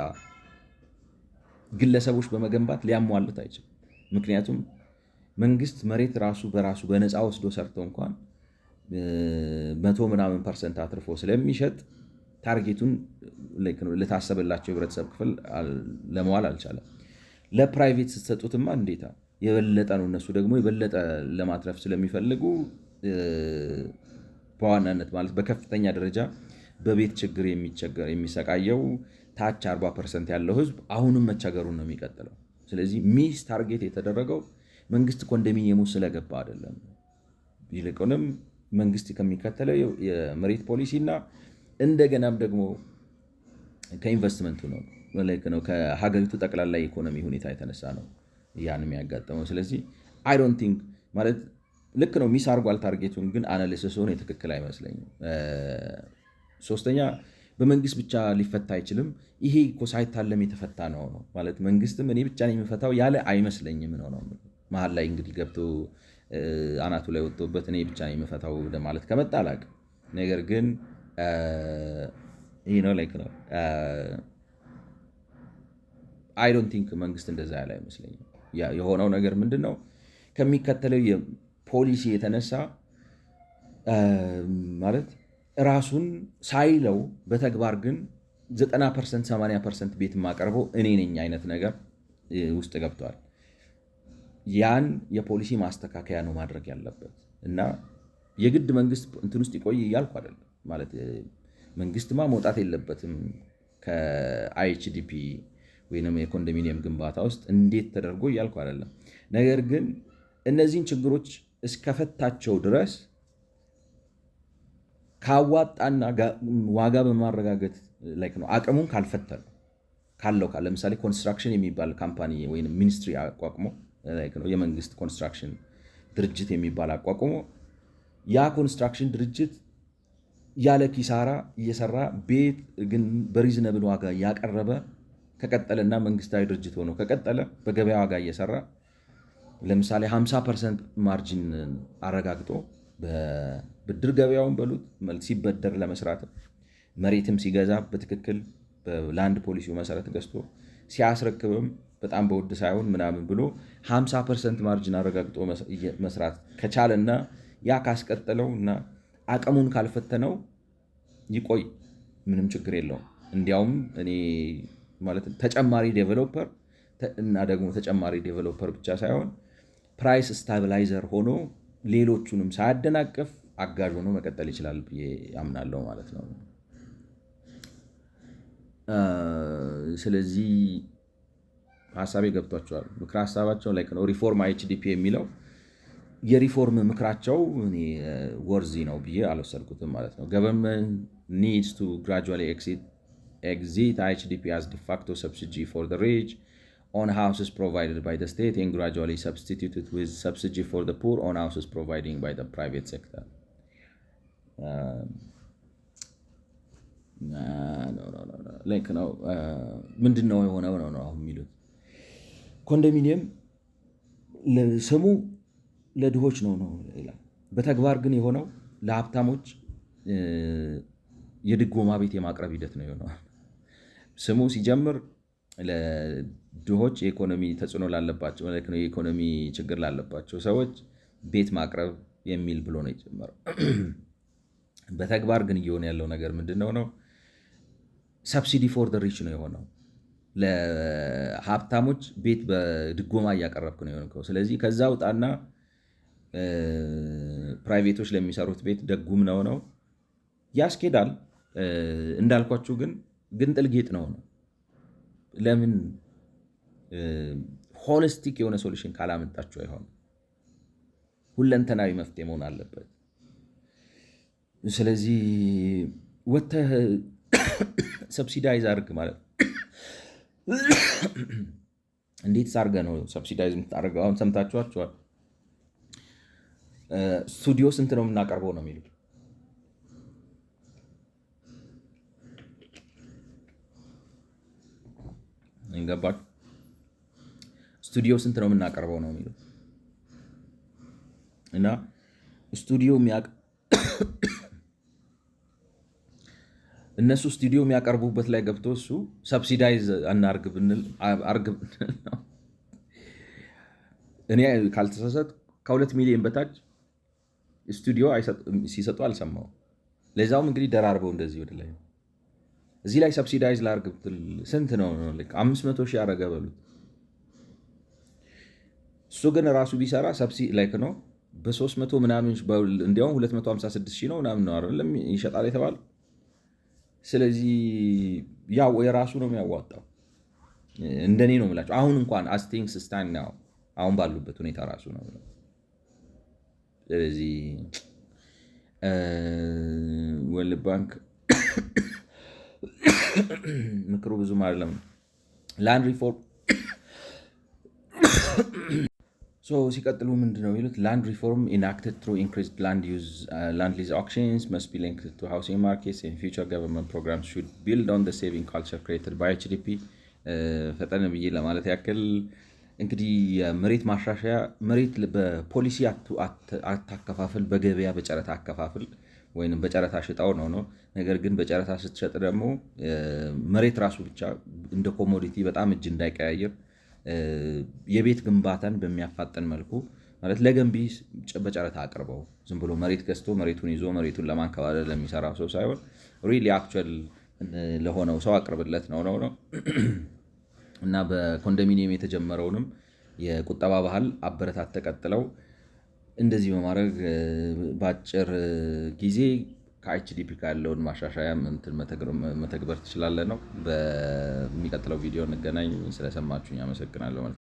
ግለሰቦች በመገንባት ሊያሟሉት አይችልም። ምክንያቱም መንግስት መሬት ራሱ በራሱ በነፃ ወስዶ ሰርተው እንኳን 100% አትርፎ ስለሚሸጥ ታርጌቱን ለታሰበላቸው የህብረተሰብ ክፍል ለመዋል አልቻለም። ለፕራይቬት ስትሰጡትማ እንዴታ የበለጠ ነው። እነሱ ደግሞ የበለጠ ለማትረፍ ስለሚፈልጉ በዋናነት ማለት በከፍተኛ ደረጃ በቤት ችግር የሚሰቃየው ታች 40% ያለው ህዝብ አሁንም መቸገሩን ነው የሚቀጥለው። ስለዚህ ሚስ ታርጌት የተደረገው መንግስት ኮንዶሚኒየሙ ስለገባ አይደለም። ይልቁንም መንግስት ከሚከተለው የመሬት ፖሊሲና እንደገናም ደግሞ ከኢንቨስትመንቱ ነው ከሀገሪቱ ጠቅላላ ኢኮኖሚ ሁኔታ የተነሳ ነው ያን የሚያጋጥመው። ስለዚህ አይ ዶንት ቲንክ ማለት ልክ ነው ሚስ አርጓል ታርጌቱን፣ ግን አናሊሲስ ሆነ ትክክል አይመስለኝም። ሶስተኛ በመንግስት ብቻ ሊፈታ አይችልም። ይሄ እኮ ሳይታለም የተፈታ ነው ማለት መንግስትም እኔ ብቻ ነው የሚፈታው ያለ አይመስለኝም ነው። መሀል ላይ እንግዲህ ገብቶ አናቱ ላይ ወጥቶበት እኔ ብቻ ነው የሚፈታው ማለት ከመጣ አላውቅም። ነገር ግን ይሄ ነው ላይክ ነው አይ ዶንት ቲንክ መንግስት እንደዛ ያለ አይመስለኝም። የሆነው ነገር ምንድን ነው? ከሚከተለው የፖሊሲ የተነሳ ማለት ራሱን ሳይለው በተግባር ግን 90% 80% ቤት የማቀርበው እኔ ነኝ አይነት ነገር ውስጥ ገብተዋል። ያን የፖሊሲ ማስተካከያ ነው ማድረግ ያለበት እና የግድ መንግስት እንትን ውስጥ ይቆይ እያልኩ አይደለም። ማለት መንግስትማ መውጣት የለበትም ከአይኤችዲፒ ወይም የኮንዶሚኒየም ግንባታ ውስጥ እንዴት ተደርጎ እያልኩ አይደለም። ነገር ግን እነዚህን ችግሮች እስከፈታቸው ድረስ ካዋጣና ዋጋ በማረጋገጥ ላይክ ነው አቅሙን ካልፈተነ ካለው ለምሳሌ ኮንስትራክሽን የሚባል ካምፓኒ ወይም ሚኒስትሪ አቋቁሞ ላይክ ነው የመንግስት ኮንስትራክሽን ድርጅት የሚባል አቋቁሞ ያ ኮንስትራክሽን ድርጅት ያለ ኪሳራ እየሰራ ቤት ግን በሪዝነብል ዋጋ ያቀረበ ከቀጠለና መንግስታዊ ድርጅት ሆኖ ከቀጠለ በገበያ ዋጋ እየሰራ ለምሳሌ 50% ማርጂን አረጋግጦ በብድር ገበያውን በሉት ሲበደር ለመስራት መሬትም ሲገዛ በትክክል በላንድ ፖሊሲው መሰረት ገዝቶ ሲያስረክብም በጣም በውድ ሳይሆን ምናምን ብሎ 50% ማርጂን አረጋግጦ መስራት ከቻለና ያ ካስቀጠለው እና አቅሙን ካልፈተነው ይቆይ፣ ምንም ችግር የለውም። እንዲያውም እኔ ማለት ተጨማሪ ዴቨሎፐር እና ደግሞ ተጨማሪ ዴቨሎፐር ብቻ ሳይሆን ፕራይስ ስታቢላይዘር ሆኖ ሌሎቹንም ሳያደናቅፍ አጋዥ ሆኖ መቀጠል ይችላል ብዬ አምናለሁ ማለት ነው። ስለዚህ ሀሳቤ ገብቷቸዋል። ምክረ ሀሳባቸው ላይ ነው ሪፎርም አይኤችዲፒ የሚለው የሪፎርም ምክራቸው እኔ ወርዚ ነው ብዬ አልወሰድኩትም ማለት ነው። ገቨርንመንት ኒድስ ቱ ግራጁዋሊ exit IHDP as de facto subsidy for the rich on houses provided by the state and gradually substitute it with subsidy for the poor on houses provided by the private sector. ላይክ ነው ምንድን ነው የሆነው ነው አሁን የሚሉት ኮንዶሚኒየም ስሙ ለድሆች ነው ይላል። በተግባር ግን የሆነው ለሀብታሞች የድጎማ ቤት የማቅረብ ሂደት ነው የሆነው። ስሙ ሲጀምር ለድሆች የኢኮኖሚ ተጽዕኖ ላለባቸው የኢኮኖሚ ችግር ላለባቸው ሰዎች ቤት ማቅረብ የሚል ብሎ ነው የጀመረው። በተግባር ግን እየሆነ ያለው ነገር ምንድነው ነው? ሰብሲዲ ፎር ዘ ሪች ነው የሆነው። ለሀብታሞች ቤት በድጎማ እያቀረብክ ነው የሆነው። ስለዚህ ከዛ ውጣና ፕራይቬቶች ለሚሰሩት ቤት ደጉም ነው ያስኬዳል። እንዳልኳችሁ ግን ጥልጌጥ ነው። ለምን ሆሊስቲክ የሆነ ሶሉሽን ካላመጣችሁ አይሆንም። ሁለንተናዊ መፍትሄ መሆን አለበት። ስለዚህ ወተህ ሰብሲዳይዝ አድርግ ማለት እንዴት ሳርገ ነው ሰብሲዳይዝ የምታደርገው? አሁን ሰምታችኋቸዋል። ስቱዲዮ ስንት ነው የምናቀርበው ነው የሚሉት። ገባች? ስቱዲዮ ስንት ነው የምናቀርበው ነው የሚሉት እና ስቱዲዮ እነሱ ስቱዲዮ የሚያቀርቡበት ላይ ገብቶ እሱ ሰብሲዳይዝ አናርግ ብንል ነው። እኔ ካልተሳሳት ከ2 ሚሊዮን በታች ስቱዲዮ ሲሰጡ አልሰማሁም። ለዛውም እንግዲህ ደራርበው እንደዚህ ወደ ላይ እዚህ ላይ ሰብሲዳይዝ ላርግ ብትል ስንት ነው? 500 ሺህ አረገ በሉት። እሱ ግን ራሱ ቢሰራ ላይክ ነው በ300 ምናምን እንዲያውም 256 ሺህ ነው ምናምን ነው አይደለም ይሸጣል የተባለው። ስለዚህ ያው የራሱ ነው የሚያዋጣው። እንደኔ ነው የምላቸው። አሁን እንኳን አስቲንግስ ስታንድ ነው አሁን ባሉበት ሁኔታ ራሱ ነው። ስለዚህ ወርልድ ባንክ ምክሩ ብዙም አይደለም። ላንድ ሪፎርም ሲቀጥሉ ምንድነው የሚሉት? ላንድ ሪፎርም ኢናክትድ ትሩ ኢንክሪዝድ ላንድ ሊዝ ኦክሽንስ መስት ቢ ሊንክድ ቱ ሃውሲንግ ማርኬትስ ኤንድ ፊውቸር ገቨርንመንት ፕሮግራምስ ሹድ ቢልድ ኦን ዘ ሴቪንግ ካልቸር ክሬትድ ባይ ኤችዲፒ። ፈጠን ብዬ ለማለት ያክል እንግዲህ የመሬት ማሻሻያ መሬት በፖሊሲ አታከፋፍል፣ በገበያ በጨረታ አከፋፍል ወይም በጨረታ ሽጣው ነው። ነገር ግን በጨረታ ስትሸጥ ደግሞ መሬት ራሱ ብቻ እንደ ኮሞዲቲ በጣም እጅ እንዳይቀያየር የቤት ግንባታን በሚያፋጠን መልኩ ማለት ለገንቢ በጨረታ አቅርበው ዝም ብሎ መሬት ገዝቶ መሬቱን ይዞ መሬቱን ለማንከባለል ለሚሰራው ሰው ሳይሆን ሪሊ አክቹዋል ለሆነው ሰው አቅርብለት ነው። እና በኮንዶሚኒየም የተጀመረውንም የቁጠባ ባህል አበረታት ተቀጥለው እንደዚህ በማድረግ በአጭር ጊዜ ከኤችዲፒ ያለውን ማሻሻያ መተግበር ትችላለህ ነው። በሚቀጥለው ቪዲዮ እንገናኝ። ስለሰማችሁኝ አመሰግናለሁ።